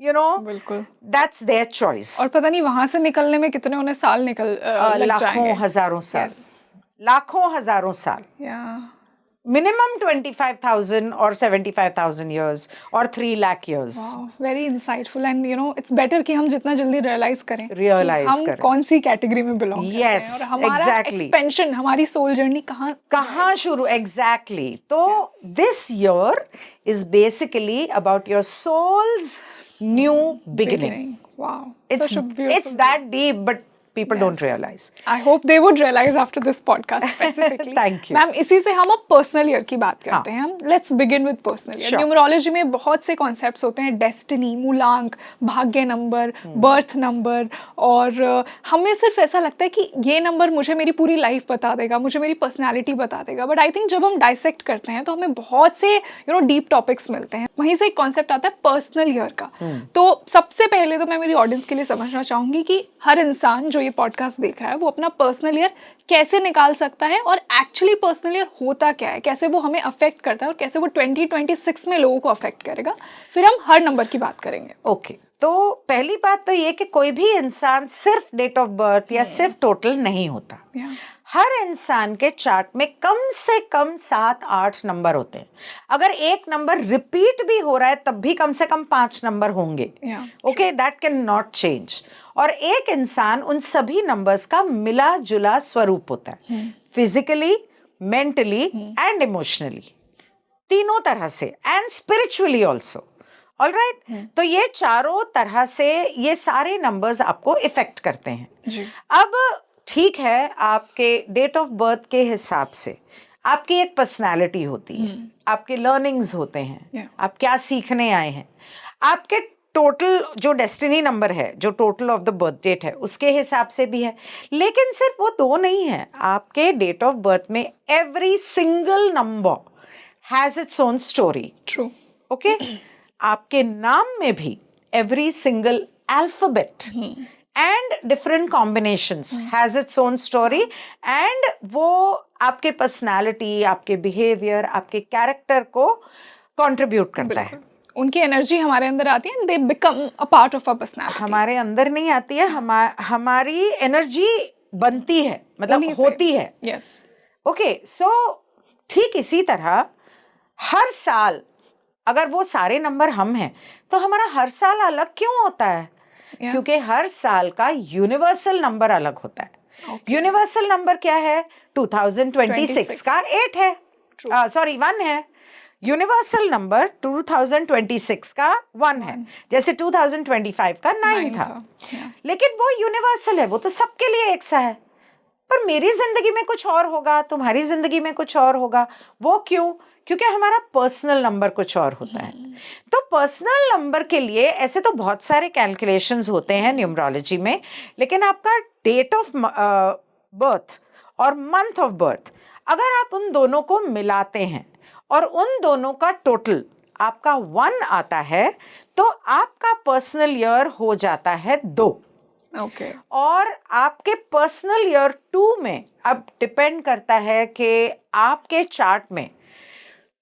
बिल्कुल, दैट्स देयर चॉइस। और पता नहीं वहां से निकलने में कितने उन्हें साल लग जाएंगे। लाखों हजारों साल, लाखों हजारों साल, मिनिमम 25,000 और 75,000 years और 3 lakh years। Very insightful and it's better कि हम जितना जल्दी रियलाइज करें हम करें कौन सी कैटेगरी में बिलोंग करते हैं और हमारा एक्सपेंशन, हमारी सोल जर्नी कहाँ शुरू। एग्जैक्टली। तो this year is basically about your soul's new beginning. Wow, it's that deep, but people don't realize. I hope they would realize after this podcast specifically. Thank you. Ma'am, इसी से हम अब personal year की बात करते हैं। हम let's begin with personal year. Numerology में बहुत से कॉन्सेप्ट्स होते हैं, डेस्टिनी, मूलांक, भाग्य नंबर, बर्थ नंबर, और हमें सिर्फ ऐसा लगता है कि ये नंबर मुझे मेरी पूरी लाइफ बता देगा, मुझे मेरी पर्सनैलिटी बता देगा। बट आई थिंक जब हम डाइसेक्ट करते हैं तो हमें बहुत से डीप टॉपिक्स मिलते हैं। वहीं से एक कॉन्सेप्ट आता है पर्सनल ईयर का। तो सबसे पहले तो मैं मेरी ऑडियंस के लिए समझना चाहूंगी कि हर इंसान जो ये पॉडकास्ट देख रहा है वो अपना पर्सनल ईयर कैसे निकाल सकता है, और एक्चुअली पर्सनल ईयर होता क्या है, कैसे वो हमें अफेक्ट करता है, और कैसे वो 2026 में लोगों को अफेक्ट करेगा। फिर हम हर नंबर की बात करेंगे। ओके, तो पहली बात तो ये कि कोई भी इंसान सिर्फ डेट ऑफ बर्थ या सिर्फ टोटल नहीं होता। हर इंसान के चार्ट में कम से कम 7-8 नंबर होते हैं। अगर एक नंबर रिपीट भी हो रहा है तब भी कम से कम 5 नंबर होंगे। Okay, that can not change. और एक इंसान उन सभी नंबर्स का मिला जुला स्वरूप होता है, फिजिकली, मेंटली एंड इमोशनली, तीनों तरह से, एंड स्पिरिचुअली ऑल्सो। ऑलराइट, तो ये चारों तरह से ये सारे नंबर्स आपको इफेक्ट करते हैं। अब ठीक है, आपके डेट ऑफ बर्थ के हिसाब से आपकी एक पर्सनालिटी होती है, आपके लर्निंग्स होते हैं, आप क्या सीखने आए हैं। आपके टोटल जो डेस्टिनी नंबर है, जो total of the birth date है, उसके हिसाब से भी है। लेकिन सिर्फ वो 2 नहीं है, आपके डेट ऑफ बर्थ में every single number has its own story. True. Okay, आपके नाम में भी every single alphabet and different combinations has its own story, and वो आपके personality, आपके behavior, आपके character को contribute करता है। उनकी एनर्जी हमारे अंदर आती है and they become a part of our personality। हमारे अंदर नहीं आती है, हमारी एनर्जी बनती है, मतलब होती है। yes। ओके, सो ठीक इसी तरह हर साल अगर वो सारे नंबर हम हैं तो हमारा हर साल अलग क्यों होता है? क्योंकि हर साल का यूनिवर्सल नंबर अलग होता है। यूनिवर्सल नंबर क्या है? 2026 का 8 है, सॉरी 1 है। यूनिवर्सल नंबर 2026 का 1 है, जैसे 2025 का 9 था। लेकिन वो यूनिवर्सल है, वो तो सबके लिए एक सा है। पर मेरी जिंदगी में कुछ और होगा, तुम्हारी जिंदगी में कुछ और होगा। वो क्यों? क्योंकि हमारा पर्सनल नंबर कुछ और होता है। तो पर्सनल नंबर के लिए ऐसे तो बहुत सारे कैलकुलेशंस होते हैं न्यूमरोलॉजी में, लेकिन आपका डेट ऑफ बर्थ और मंथ ऑफ बर्थ अगर आप उन दोनों को मिलाते हैं और उन दोनों का टोटल आपका 1 आता है, तो आपका पर्सनल ईयर हो जाता है 2। ओके। और आपके पर्सनल ईयर 2 में अब डिपेंड करता है कि आपके चार्ट में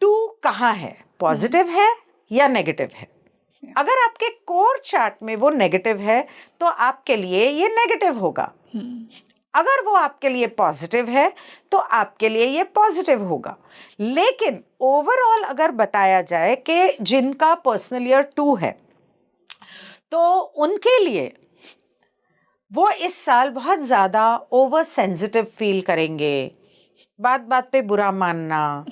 2 कहाँ है, पॉजिटिव है या नेगेटिव है। अगर आपके कोर चार्ट में वो नेगेटिव है तो आपके लिए ये नेगेटिव होगा। अगर वो आपके लिए पॉजिटिव है तो आपके लिए ये पॉजिटिव होगा। लेकिन ओवरऑल अगर बताया जाए कि जिनका पर्सनल ईयर 2 है तो उनके लिए वो इस साल बहुत ज़्यादा ओवर सेंसिटिव फील करेंगे, बात बात पे बुरा मानना,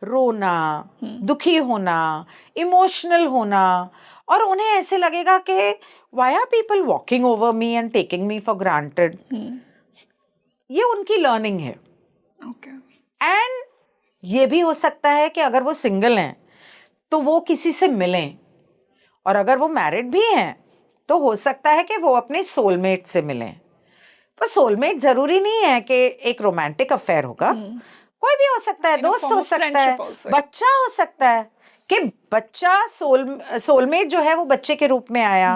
रोना, दुखी होना, इमोशनल होना, और उन्हें ऐसे लगेगा कि why are people walking over me and taking me for granted। ये उनकी लर्निंग है। ओके। एंड ये भी हो सकता है कि अगर वो सिंगल हैं तो वो किसी से मिलें, और अगर वो मैरिड भी हैं तो हो सकता है कि वो अपने सोलमेट से मिलें। पर सोलमेट जरूरी नहीं है कि एक रोमांटिक अफेयर होगा, कोई भी हो सकता है, दोस्त हो सकता है, बच्चा हो सकता है कि बच्चा सोलमेट जो है वो बच्चे के रूप में आया,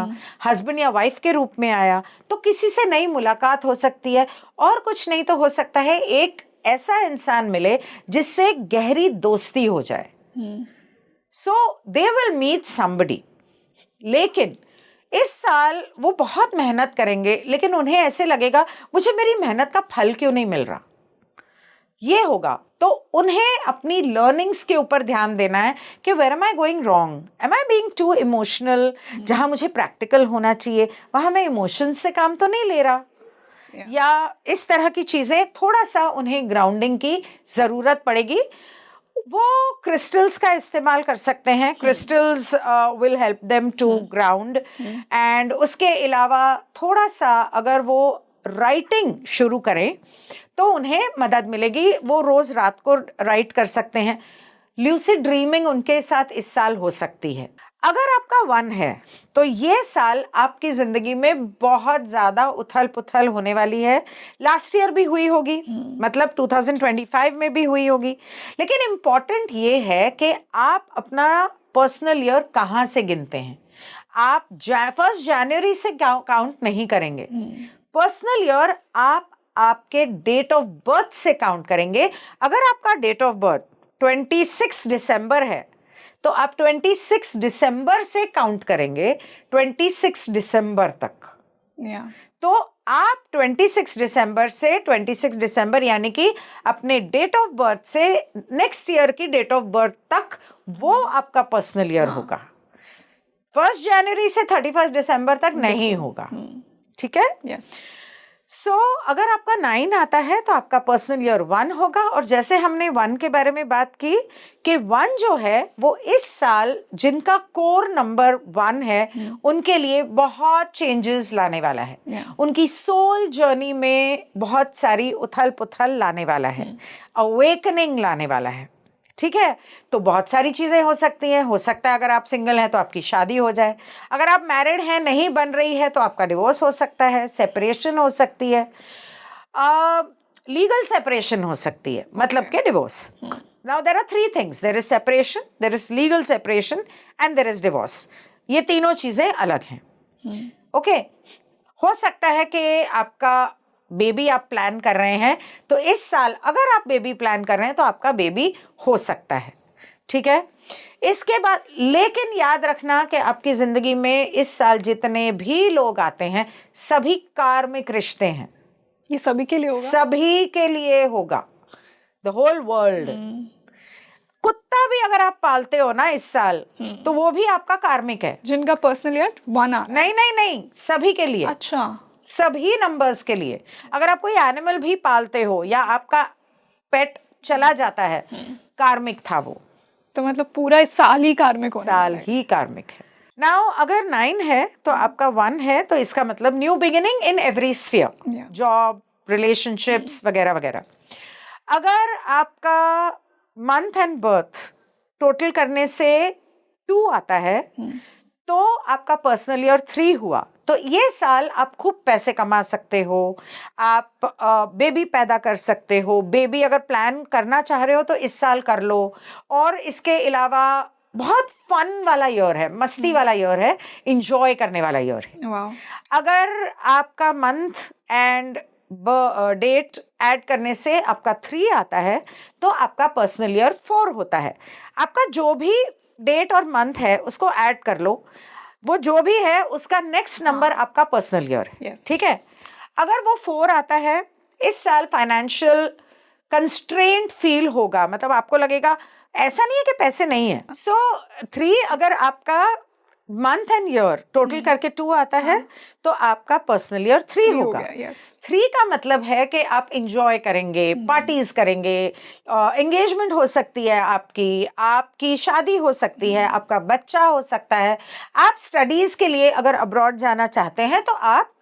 हस्बैंड या वाइफ के रूप में आया, तो किसी से नई मुलाकात हो सकती है। और कुछ नहीं तो हो सकता है एक ऐसा इंसान मिले जिससे गहरी दोस्ती हो जाए। सो दे विल मीट समबडी। लेकिन इस साल वो बहुत मेहनत करेंगे, लेकिन उन्हें ऐसे लगेगा मुझे मेरी मेहनत का फल क्यों नहीं मिल रहा, ये होगा। तो उन्हें अपनी लर्निंग्स के ऊपर ध्यान देना है कि where am I going wrong, am I being too emotional. जहां मुझे प्रैक्टिकल होना चाहिए वहां मैं इमोशंस से काम तो नहीं ले रहा, या इस तरह की चीजें। थोड़ा सा उन्हें ग्राउंडिंग की जरूरत पड़ेगी। वो क्रिस्टल्स का इस्तेमाल कर सकते हैं, crystals will help them to ground. And उसके अलावा थोड़ा सा अगर वो राइटिंग शुरू करें तो उन्हें मदद मिलेगी, वो रोज रात को राइट कर सकते हैं। ल्यूसिड ड्रीमिंग उनके साथ इस साल हो सकती है। अगर आपका 1 है तो ये साल आपकी जिंदगी में बहुत ज्यादा उथल पुथल होने वाली है। लास्ट ईयर भी हुई होगी, मतलब 2025 में भी हुई होगी। लेकिन इम्पॉर्टेंट ये है कि आप अपना पर्सनल ईयर कहाँ से गिनते हैं। आप 1 जनवरी से काउंट नहीं करेंगे। पर्सनल ईयर आप आपके डेट ऑफ बर्थ से काउंट करेंगे। अगर आपका डेट ऑफ बर्थ 26 दिसंबर है तो आप 26 दिसंबर से काउंट करेंगे 26 दिसंबर तक। तो आप 26 दिसंबर से 26 दिसंबर यानी कि अपने डेट ऑफ बर्थ से नेक्स्ट ईयर की डेट ऑफ बर्थ तक वो आपका पर्सनल ईयर होगा। 1 जनवरी से 31 दिसंबर तक नहीं होगा। ठीक है? यस। सो अगर आपका 9 आता है तो आपका पर्सनल ईयर 1 होगा। और जैसे हमने 1 के बारे में बात की कि 1 जो है वो इस साल जिनका कोर नंबर 1 है उनके लिए बहुत चेंजेस लाने वाला है। उनकी सोल जर्नी में बहुत सारी उथल पुथल लाने वाला है, अवेकनिंग लाने वाला है। ठीक है? तो बहुत सारी चीजें हो सकती हैं। हो सकता है अगर आप सिंगल हैं तो आपकी शादी हो जाए, अगर आप मैरिड हैं नहीं बन रही है तो आपका डिवोर्स हो सकता है, सेपरेशन हो सकती है, लीगल सेपरेशन हो सकती है, मतलब के divorce. Now there are 3 things, there is separation, there is legal separation and there is divorce. ये तीनों चीजें अलग हैं। ओके? हो सकता है कि आपका बेबी आप प्लान कर रहे हैं तो इस साल अगर आप बेबी प्लान कर रहे हैं तो आपका बेबी हो सकता है। ठीक है? इसके बाद लेकिन याद रखना कि आपकी जिंदगी में इस साल जितने भी लोग आते हैं सभी कार्मिक रिश्ते हैं। ये सभी के लिए होगा? सभी के लिए होगा, द होल वर्ल्ड। कुत्ता भी अगर आप पालते हो ना इस साल तो वो भी आपका कार्मिक है। जिनका पर्सनल ईयर 1 आ रहा है? नहीं, सभी के लिए। अच्छा, सभी नंबर्स के लिए। अगर आप कोई एनिमल भी पालते हो या आपका पेट चला जाता है, कार्मिक था वो। तो मतलब पूरा इस साल ही कार्मिक होने साल वाला है। ही कार्मिक है। नाउ अगर 9 है तो आपका 1 है, तो इसका मतलब new beginning in every sphere, Yeah. Job, relationships वगैरह वगैरह। अगर आपका मंथ एंड बर्थ टोटल करने से 2 आता है तो आपका पर्सनल ईयर 3 हुआ। तो ये साल आप खूब पैसे कमा सकते हो, आप बेबी पैदा कर सकते हो। बेबी अगर प्लान करना चाह रहे हो तो इस साल कर लो। और इसके अलावा बहुत फन वाला ईयर है, मस्ती वाला ईयर है, इंजॉय करने वाला ईयर है। वाह, अगर आपका मंथ एंड डेट ऐड करने से आपका 3 आता है तो आपका पर्सनल ईयर 4 होता है। आपका जो भी डेट और मंथ है उसको ऐड कर लो, वो जो भी है उसका नेक्स्ट नंबर आपका पर्सनल ईयर है। Yes. ठीक है, अगर वो 4 आता है, इस साल फाइनेंशियल कंस्ट्रेंट फील होगा, मतलब आपको लगेगा ऐसा नहीं है कि पैसे नहीं है। सो 3 अगर आपका मंथ एंड ईयर टोटल करके 2 आता है तो आपका पर्सनल ईयर 3 हो होगा। गया, yes. 3 का मतलब है कि आप इंजॉय करेंगे, पार्टीज करेंगे, एंगेजमेंट हो सकती है, आपकी शादी हो सकती है, आपका बच्चा हो सकता है। आप स्टडीज के लिए अगर अब्रॉड जाना चाहते हैं तो आप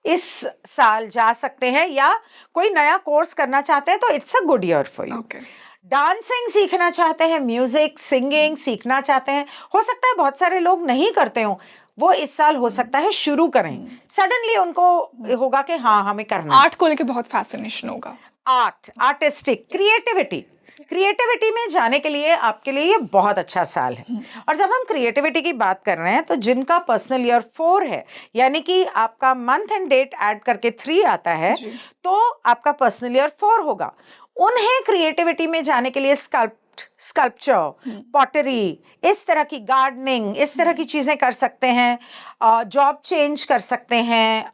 इस साल जा सकते हैं, या कोई नया कोर्स करना चाहते हैं तो it's a good year for you. Okay. Dancing सीखना चाहते हैं, म्यूजिक सिंगिंग सीखना चाहते हैं, हो सकता है बहुत सारे लोग नहीं करते हो, वो इस साल हो सकता है शुरू करें। सडनली उनको होगा कि हाँ हमें करना है। आर्ट को लेके बहुत फैसिनेशन होगा। आर्टिस्टिक क्रिएटिविटी में जाने के लिए आपके लिए ये बहुत अच्छा साल है। और जब हम क्रिएटिविटी की बात कर रहे हैं तो जिनका पर्सनल ईयर 4 है, यानी कि आपका मंथ एंड डेट ऐड करके 3 आता है, तो आपका पर्सनल ईयर 4 होगा। उन्हें क्रिएटिविटी में जाने के लिए स्कल्पचर, पॉटरी, इस तरह की गार्डनिंग, इस तरह की चीजें कर सकते हैं। जॉब चेंज कर सकते हैं।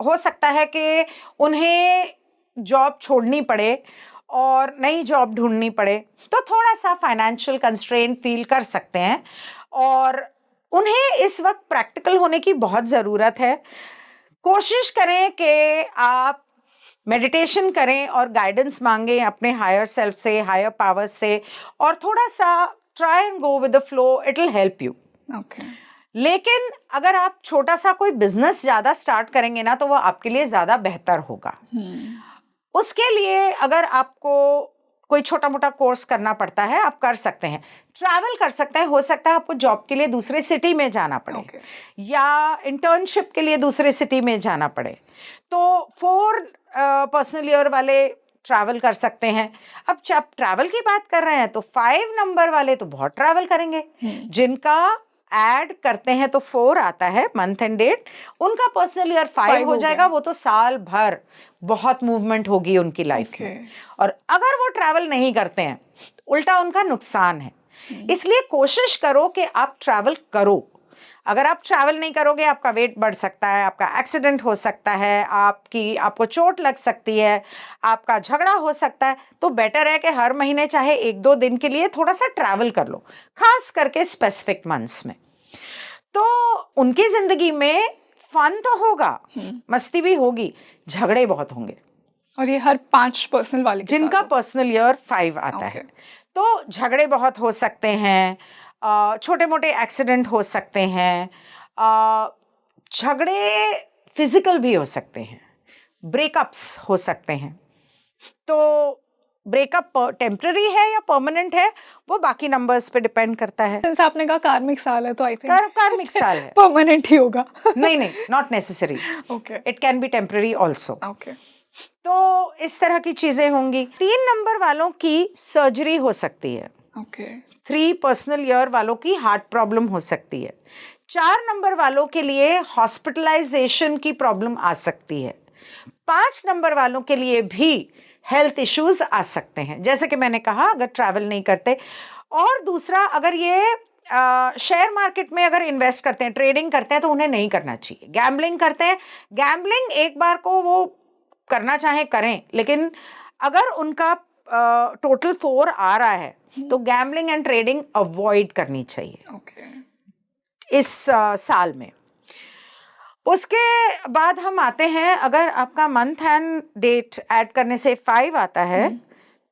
हो सकता है कि उन्हें जॉब छोड़नी पड़े और नई जॉब ढूंढनी पड़े, तो थोड़ा सा फाइनेंशियल कंस्ट्रेंट फील कर सकते हैं। और उन्हें इस वक्त प्रैक्टिकल होने की बहुत ज़रूरत है। कोशिश करें कि आप मेडिटेशन करें और गाइडेंस मांगें अपने हायर सेल्फ से, हायर पावर्स से, और थोड़ा सा try and go with the flow, it will help you. Okay. लेकिन अगर आप छोटा सा कोई बिजनेस ज़्यादा स्टार्ट करेंगे ना तो वो आपके लिए ज़्यादा बेहतर होगा। उसके लिए अगर आपको कोई छोटा मोटा कोर्स करना पड़ता है, आप कर सकते हैं। ट्रैवल कर सकते हैं, हो सकता है आपको जॉब के लिए दूसरे सिटी में जाना पड़े, Okay. या इंटर्नशिप के लिए दूसरे सिटी में जाना पड़े, तो 4 पर्सनल ईयर वाले ट्रैवल कर सकते हैं। अब जब ट्रैवल की बात कर रहे हैं तो 5 नंबर वाले तो बहुत ट्रैवल करेंगे। जिनका ऐड करते हैं तो 4 आता है मंथ एंड डेट, उनका पर्सनल ईयर 5 हो जाएगा। वो तो साल भर बहुत मूवमेंट होगी उनकी लाइफ में। और अगर वो ट्रैवल नहीं करते हैं उल्टा उनका नुकसान है। इसलिए कोशिश करो कि आप ट्रैवल करो। अगर आप ट्रैवल नहीं करोगे आपका वेट बढ़ सकता है, आपका एक्सीडेंट हो सकता है, आपको चोट लग सकती है, आपका झगड़ा हो सकता है। तो बेटर है कि हर महीने चाहे 1-2 दिन के लिए थोड़ा सा ट्रैवल कर लो, खास करके स्पेसिफिक मंथ्स में। तो उनकी जिंदगी में फन तो होगा, मस्ती भी होगी, झगड़े बहुत होंगे। और ये हर 5 पर्सनल वाले के जिनका साथ पर्सनल ईयर 5 आता है तो झगड़े बहुत हो सकते हैं, छोटे मोटे एक्सीडेंट हो सकते हैं, झगड़े फिजिकल भी हो सकते हैं, ब्रेकअप्स हो सकते हैं। तो ब्रेकअप टेम्पररी है या परमानेंट है वो बाकी नंबर्स पे डिपेंड करता है। सिंस आपने कहा कार्मिक साल है तो आई थिंक कार्मिक साल है। परमानेंट ही होगा। नहीं, not necessary, Okay. It can be temporary also. Okay. तो इस तरह की चीजें होंगी। 3 नंबर वालों की सर्जरी हो सकती है। Okay. 3 पर्सनल ईयर वालों की हार्ट प्रॉब्लम हो सकती है। 4 नंबर वालों के लिए हॉस्पिटलाइजेशन की प्रॉब्लम आ सकती है। 5 नंबर वालों के लिए भी हेल्थ इश्यूज आ सकते हैं, जैसे कि मैंने कहा अगर ट्रैवल नहीं करते। और दूसरा, अगर ये शेयर मार्केट में अगर इन्वेस्ट करते हैं, ट्रेडिंग करते हैं, तो उन्हें नहीं करना चाहिए। गैम्बलिंग करते हैं, गैम्बलिंग एक बार को वो करना चाहे करें, लेकिन अगर उनका टोटल 4 आ रहा है तो गैम्बलिंग एंड ट्रेडिंग अवॉइड करनी चाहिए Okay. इस साल में। उसके बाद हम आते हैं, अगर आपका मंथ एंड डेट ऐड करने से 5 आता है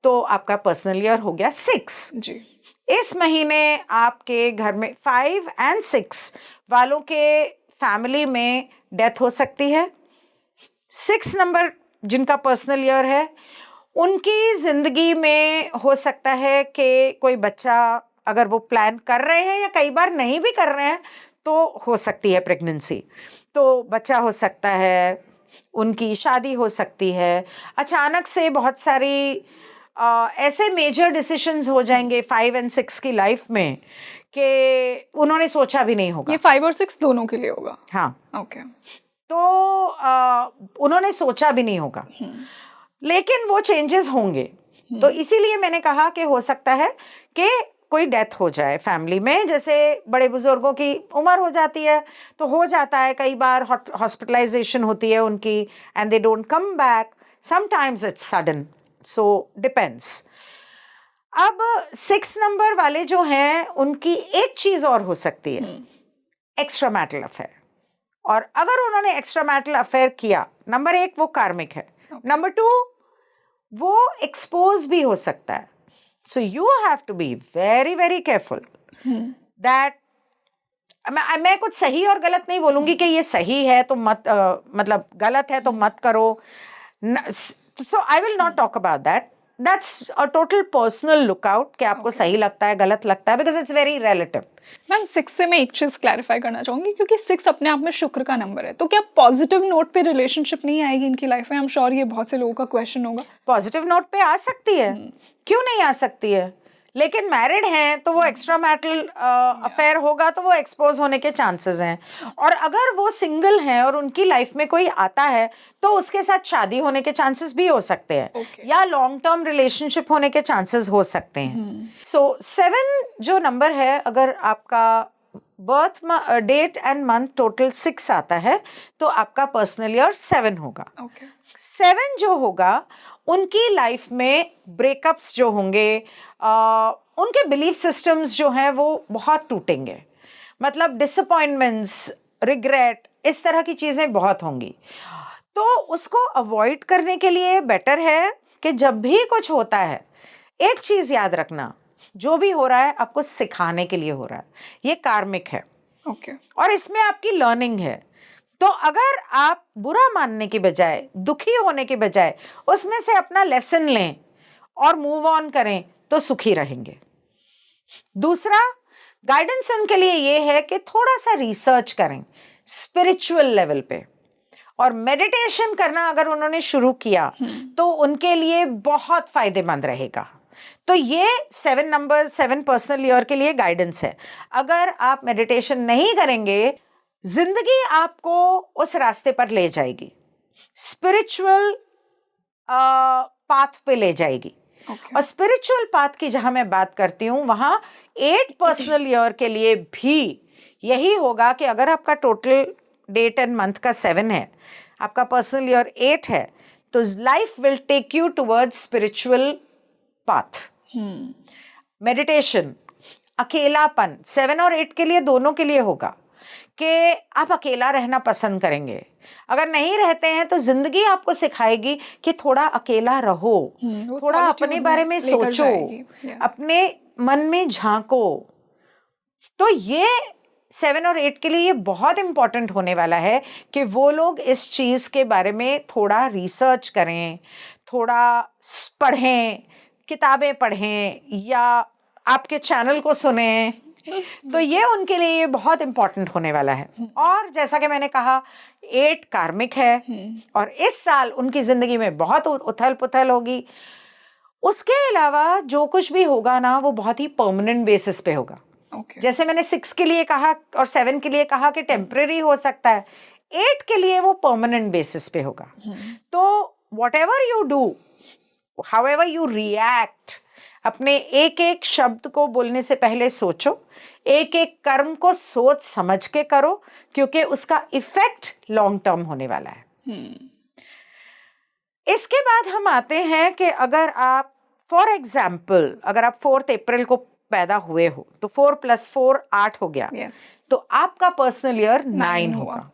तो आपका पर्सनल ईयर हो गया 6। जी। इस महीने आपके घर में 5 और 6 वालों के फैमिली में डेथ हो सकती है। 6 नंबर जिनका पर्सनल ईयर है, उनकी जिंदगी में हो सकता है कि कोई बच्चा, अगर वो प्लान कर रहे हैं या कई बार नहीं भी कर रहे हैं, तो हो सकती है प्रेगनेंसी। तो बच्चा हो सकता है, उनकी शादी हो सकती है, अचानक से बहुत सारी ऐसे मेजर डिसीशंस हो जाएंगे 5 और 6 की लाइफ में कि उन्होंने सोचा भी नहीं होगा। ये 5 और 6 दोनों के लिए होगा? हाँ, ओके। तो उन्होंने सोचा भी नहीं होगा, लेकिन वो चेंजेस होंगे। तो इसीलिए मैंने कहा कि हो सकता है कि कोई डेथ हो जाए फैमिली में। जैसे बड़े बुजुर्गों की उम्र हो जाती है तो हो जाता है, कई बार हॉस्पिटलाइजेशन होती है उनकी and they don't come back, sometimes it's sudden, so depends. अब 6 नंबर वाले जो हैं, उनकी एक चीज और हो सकती है, एक्स्ट्रा मैरिटल अफेयर। और अगर उन्होंने एक्स्ट्रा मैरिटल अफेयर किया, नंबर 1 वो कार्मिक है, नंबर 2 वो एक्सपोज भी हो सकता है। So you have to be very very careful that, मैं कुछ सही और गलत नहीं बोलूंगी कि ये सही है तो मत मतलब गलत है तो मत करो। So I will not talk about that, that's a total personal lookout कि आपको सही लगता है गलत लगता है, because it's very relative. Ma'am 6 से मैं एक चीज क्लैरिफाई करना चाहूंगी, क्योंकि 6 अपने आप में शुक्र का नंबर है, तो क्या पॉजिटिव नोट पे रिलेशनशिप नहीं आएगी इनकी लाइफ में? आई एम श्योर ये बहुत से लोगों का क्वेश्चन होगा। पॉजिटिव नोट पे आ सकती है, क्यों नहीं आ सकती है, लेकिन मैरिड हैं तो वो एक्स्ट्रा मैरिटल अफेयर होगा तो वो एक्सपोज होने के चांसेस हैं। और अगर वो सिंगल हैं और उनकी लाइफ में कोई आता है तो उसके साथ शादी होने के चांसेस भी हो सकते हैं, या लॉन्ग टर्म रिलेशनशिप होने के चांसेस हो सकते हैं। सो 7 जो नंबर है, अगर आपका birth date and month total 6 आता है तो आपका पर्सनल ईयर 7 होगा। 7 जो होगा, उनकी लाइफ में ब्रेकअप्स जो होंगे, उनके बिलीफ सिस्टम्स जो हैं वो बहुत टूटेंगे, मतलब डिसअपॉइंटमेंट्स, रिग्रेट, इस तरह की चीज़ें बहुत होंगी। तो उसको अवॉइड करने के लिए बेटर है कि जब भी कुछ होता है, एक चीज़ याद रखना, जो भी हो रहा है आपको सिखाने के लिए हो रहा है, ये कार्मिक है। और इसमें आपकी लर्निंग है। तो अगर आप बुरा मानने की बजाय, दुखी होने के बजाय उसमें से अपना लेसन लें और मूव ऑन करें तो सुखी रहेंगे। दूसरा गाइडेंस उनके लिए ये है कि थोड़ा सा रिसर्च करें स्पिरिचुअल लेवल पे, और मेडिटेशन करना अगर उन्होंने शुरू किया तो उनके लिए बहुत फायदेमंद रहेगा। तो ये 7 नंबर 7 पर्सनल ईयर के लिए गाइडेंस है। अगर आप मेडिटेशन नहीं करेंगे, जिंदगी आपको उस रास्ते पर ले जाएगी, स्पिरिचुअल पाथ पे ले जाएगी। और स्पिरिचुअल पाथ की जहां मैं बात करती हूं, वहां 8 पर्सनल ईयर के लिए भी यही होगा कि अगर आपका टोटल डेट एंड मंथ का 7 है, आपका पर्सनल ईयर 8 है, तो life will take you towards spiritual path. Meditation, अकेलापन 7 और 8 के लिए, दोनों के लिए होगा कि आप अकेला रहना पसंद करेंगे। अगर नहीं रहते हैं तो जिंदगी आपको सिखाएगी कि थोड़ा अकेला रहो, थोड़ा अपने बारे में सोचो, अपने मन में झांको। तो ये 7 और 8 के लिए ये बहुत इंपॉर्टेंट होने वाला है कि वो लोग इस चीज के बारे में थोड़ा रिसर्च करें, थोड़ा पढ़ें, किताबें पढ़ें या आपके चैनल को सुने। तो ये उनके लिए बहुत इंपॉर्टेंट होने वाला है। और जैसा कि मैंने कहा, 8 कार्मिक है और इस साल उनकी जिंदगी में बहुत उथल पुथल होगी। उसके अलावा जो कुछ भी होगा ना, वो बहुत ही परमानेंट बेसिस पे होगा। जैसे मैंने 6 के लिए कहा और 7 के लिए कहा कि टेम्परेरी हो सकता है, 8 के लिए वो परमानेंट बेसिस पे होगा। तो whatever you do, however you react, अपने एक एक शब्द को बोलने से पहले सोचो, एक एक कर्म को सोच समझ के करो, क्योंकि उसका इफेक्ट लॉन्ग टर्म होने वाला है। इसके बाद हम आते हैं कि अगर आप फॉर एग्जाम्पल, अगर आप 4 अप्रैल को पैदा हुए हो तो 4 + 4 8 हो गया। तो आपका पर्सनल ईयर 9 होगा।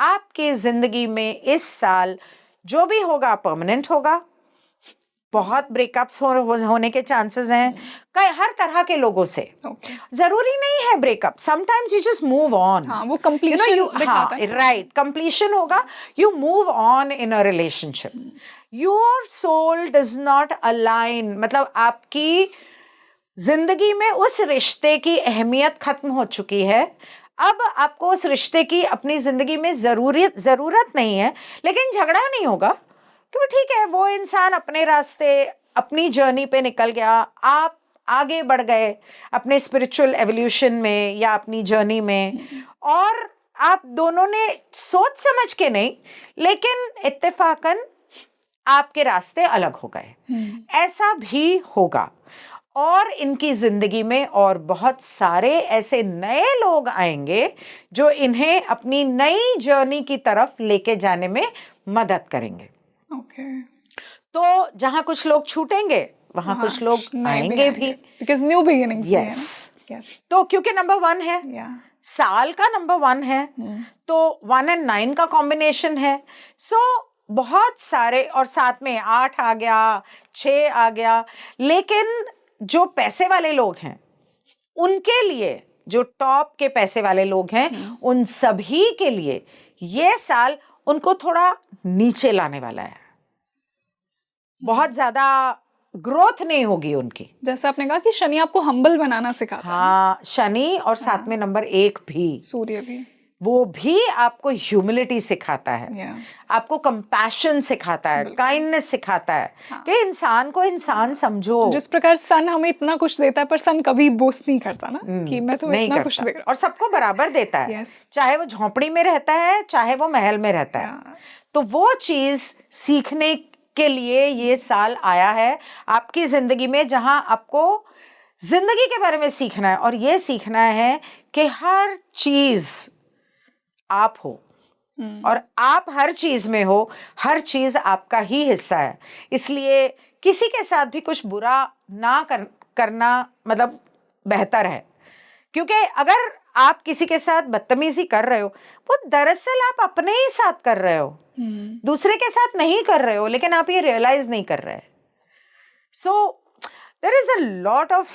आपकी जिंदगी में इस साल जो भी होगा परमानेंट होगा, बहुत ब्रेकअप्स होने के चांसेस हैं कई हर तरह के लोगों से। जरूरी नहीं है breakup, sometimes you just move on. हाँ, वो कंप्लीशन दिखाता है। राइट, कंप्लीशन होगा, you move on in a relationship. Your soul does not align, मतलब आपकी जिंदगी में उस रिश्ते की अहमियत खत्म हो चुकी है। अब आपको उस रिश्ते की अपनी जिंदगी में जरूरत नहीं है, लेकिन झगड़ा नहीं होगा क्योंकि ठीक है वो इंसान अपने रास्ते अपनी जर्नी पे निकल गया, आप आगे बढ़ गए अपने स्पिरिचुअल एवोल्यूशन में या अपनी जर्नी में, और आप दोनों ने सोच समझ के नहीं लेकिन इत्तेफाकन आपके रास्ते अलग हो गए। ऐसा भी होगा और इनकी जिंदगी में और बहुत सारे ऐसे नए लोग आएंगे जो इन्हें अपनी नई जर्नी की तरफ लेके जाने में मदद करेंगे। तो जहां कुछ लोग छूटेंगे वहां कुछ लोग आएंगे भी, because new beginnings। yes। तो क्योंकि नंबर 1 है, साल का नंबर 1 है, तो 1 और 9 का कॉम्बिनेशन है। सो बहुत सारे, और साथ में 8 आ गया, 6 आ गया, लेकिन जो पैसे वाले लोग हैं उनके लिए, जो टॉप के पैसे वाले लोग हैं उन सभी के लिए ये साल उनको थोड़ा नीचे लाने वाला है। बहुत ज्यादा ग्रोथ नहीं होगी उनकी। जैसे आपने कहा कि शनि आपको हम्बल बनाना सिखाता है। हाँ, शनि और साथ में नंबर 1 भी, सूर्य भी, वो भी आपको ह्यूमिलिटी सिखाता है, आपको कंपैशन सिखाता है, काइंडनेस सिखाता है कि इंसान को इंसान समझो। जिस प्रकार सन हमें इतना कुछ देता है पर सन कभी बोस्ट नहीं करता ना कि मैं तुम्हें इतना कुछ दे रहा हूं, और सबको बराबर देता है। चाहे वो झोंपड़ी में रहता है चाहे वो महल में रहता है। तो वो चीज सीखने के लिए ये साल आया है आपकी जिंदगी में, जहां आपको जिंदगी के बारे में सीखना है और ये सीखना है कि हर चीज आप हो और आप हर चीज में हो, हर चीज आपका ही हिस्सा है। इसलिए किसी के साथ भी कुछ बुरा ना करना मतलब बेहतर है, क्योंकि अगर आप किसी के साथ बदतमीजी कर रहे हो वो दरअसल आप अपने ही साथ कर रहे हो, दूसरे के साथ नहीं कर रहे हो, लेकिन आप ये रियलाइज नहीं कर रहे। So there is a lot of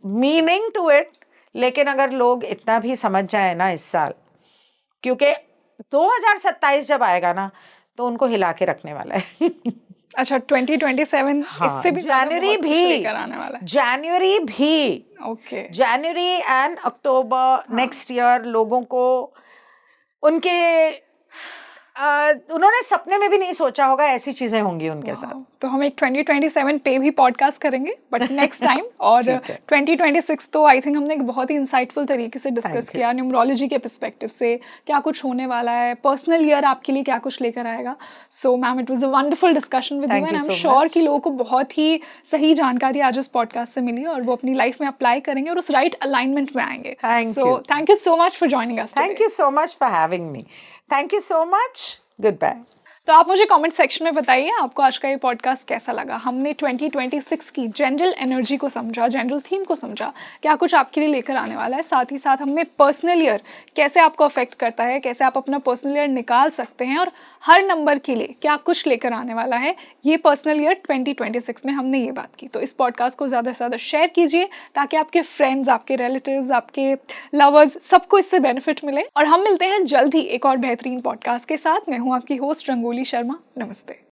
meaning to it. लेकिन अगर लोग इतना भी समझ जाए ना इस साल, क्योंकि 2027 जब आएगा ना तो उनको हिला के रखने वाला है। अच्छा, 2027 इससे भी जनवरी भी कराने वाला है। जनवरी भी जनवरी एंड अक्टूबर नेक्स्ट ईयर लोगों को उनके उन्होंने सपने में भी नहीं सोचा होगा ऐसी चीजें होंगी उनके साथ। तो हम एक 2027 पे भी पॉडकास्ट करेंगे बट नेक्स्ट टाइम। और 2026 तो आई थिंक हमने एक बहुत ही इंसाइटफुल तरीके से डिस्कस किया, न्यूमरोलॉजी के पर्सपेक्टिव से क्या कुछ होने वाला है, पर्सनल ईयर आपके लिए क्या कुछ लेकर आएगा। So ma'am, it was a wonderful discussion with you and I am sure कि लोगों को बहुत ही सही जानकारी आज इस पॉडकास्ट से मिली और वो अपनी लाइफ में अप्लाई करेंगे और उस राइट अलाइनमेंट में आएंगे। So thank you so much for joining us. Thank you so much for having me. Thank you so much. Goodbye. तो आप मुझे कमेंट सेक्शन में बताइए आपको आज का ये पॉडकास्ट कैसा लगा। हमने 2026 की जनरल एनर्जी को समझा, जनरल थीम को समझा, क्या कुछ आपके लिए लेकर आने वाला है। साथ ही साथ हमने पर्सनल ईयर कैसे आपको अफेक्ट करता है, कैसे आप अपना पर्सनल ईयर निकाल सकते हैं और हर नंबर के लिए क्या कुछ लेकर आने वाला है ये पर्सनल ईयर 2026 में हमने ये बात की। तो इस पॉडकास्ट को ज़्यादा से ज़्यादा शेयर कीजिए ताकि आपके फ्रेंड्स, आपके रिलेटिव्स, आपके लवर्स सबको इससे बेनिफिट मिले। और हम मिलते हैं जल्द ही एक और बेहतरीन पॉडकास्ट के साथ। मैं हूँ आपकी होस्ट रंगोली शर्मा। नमस्ते।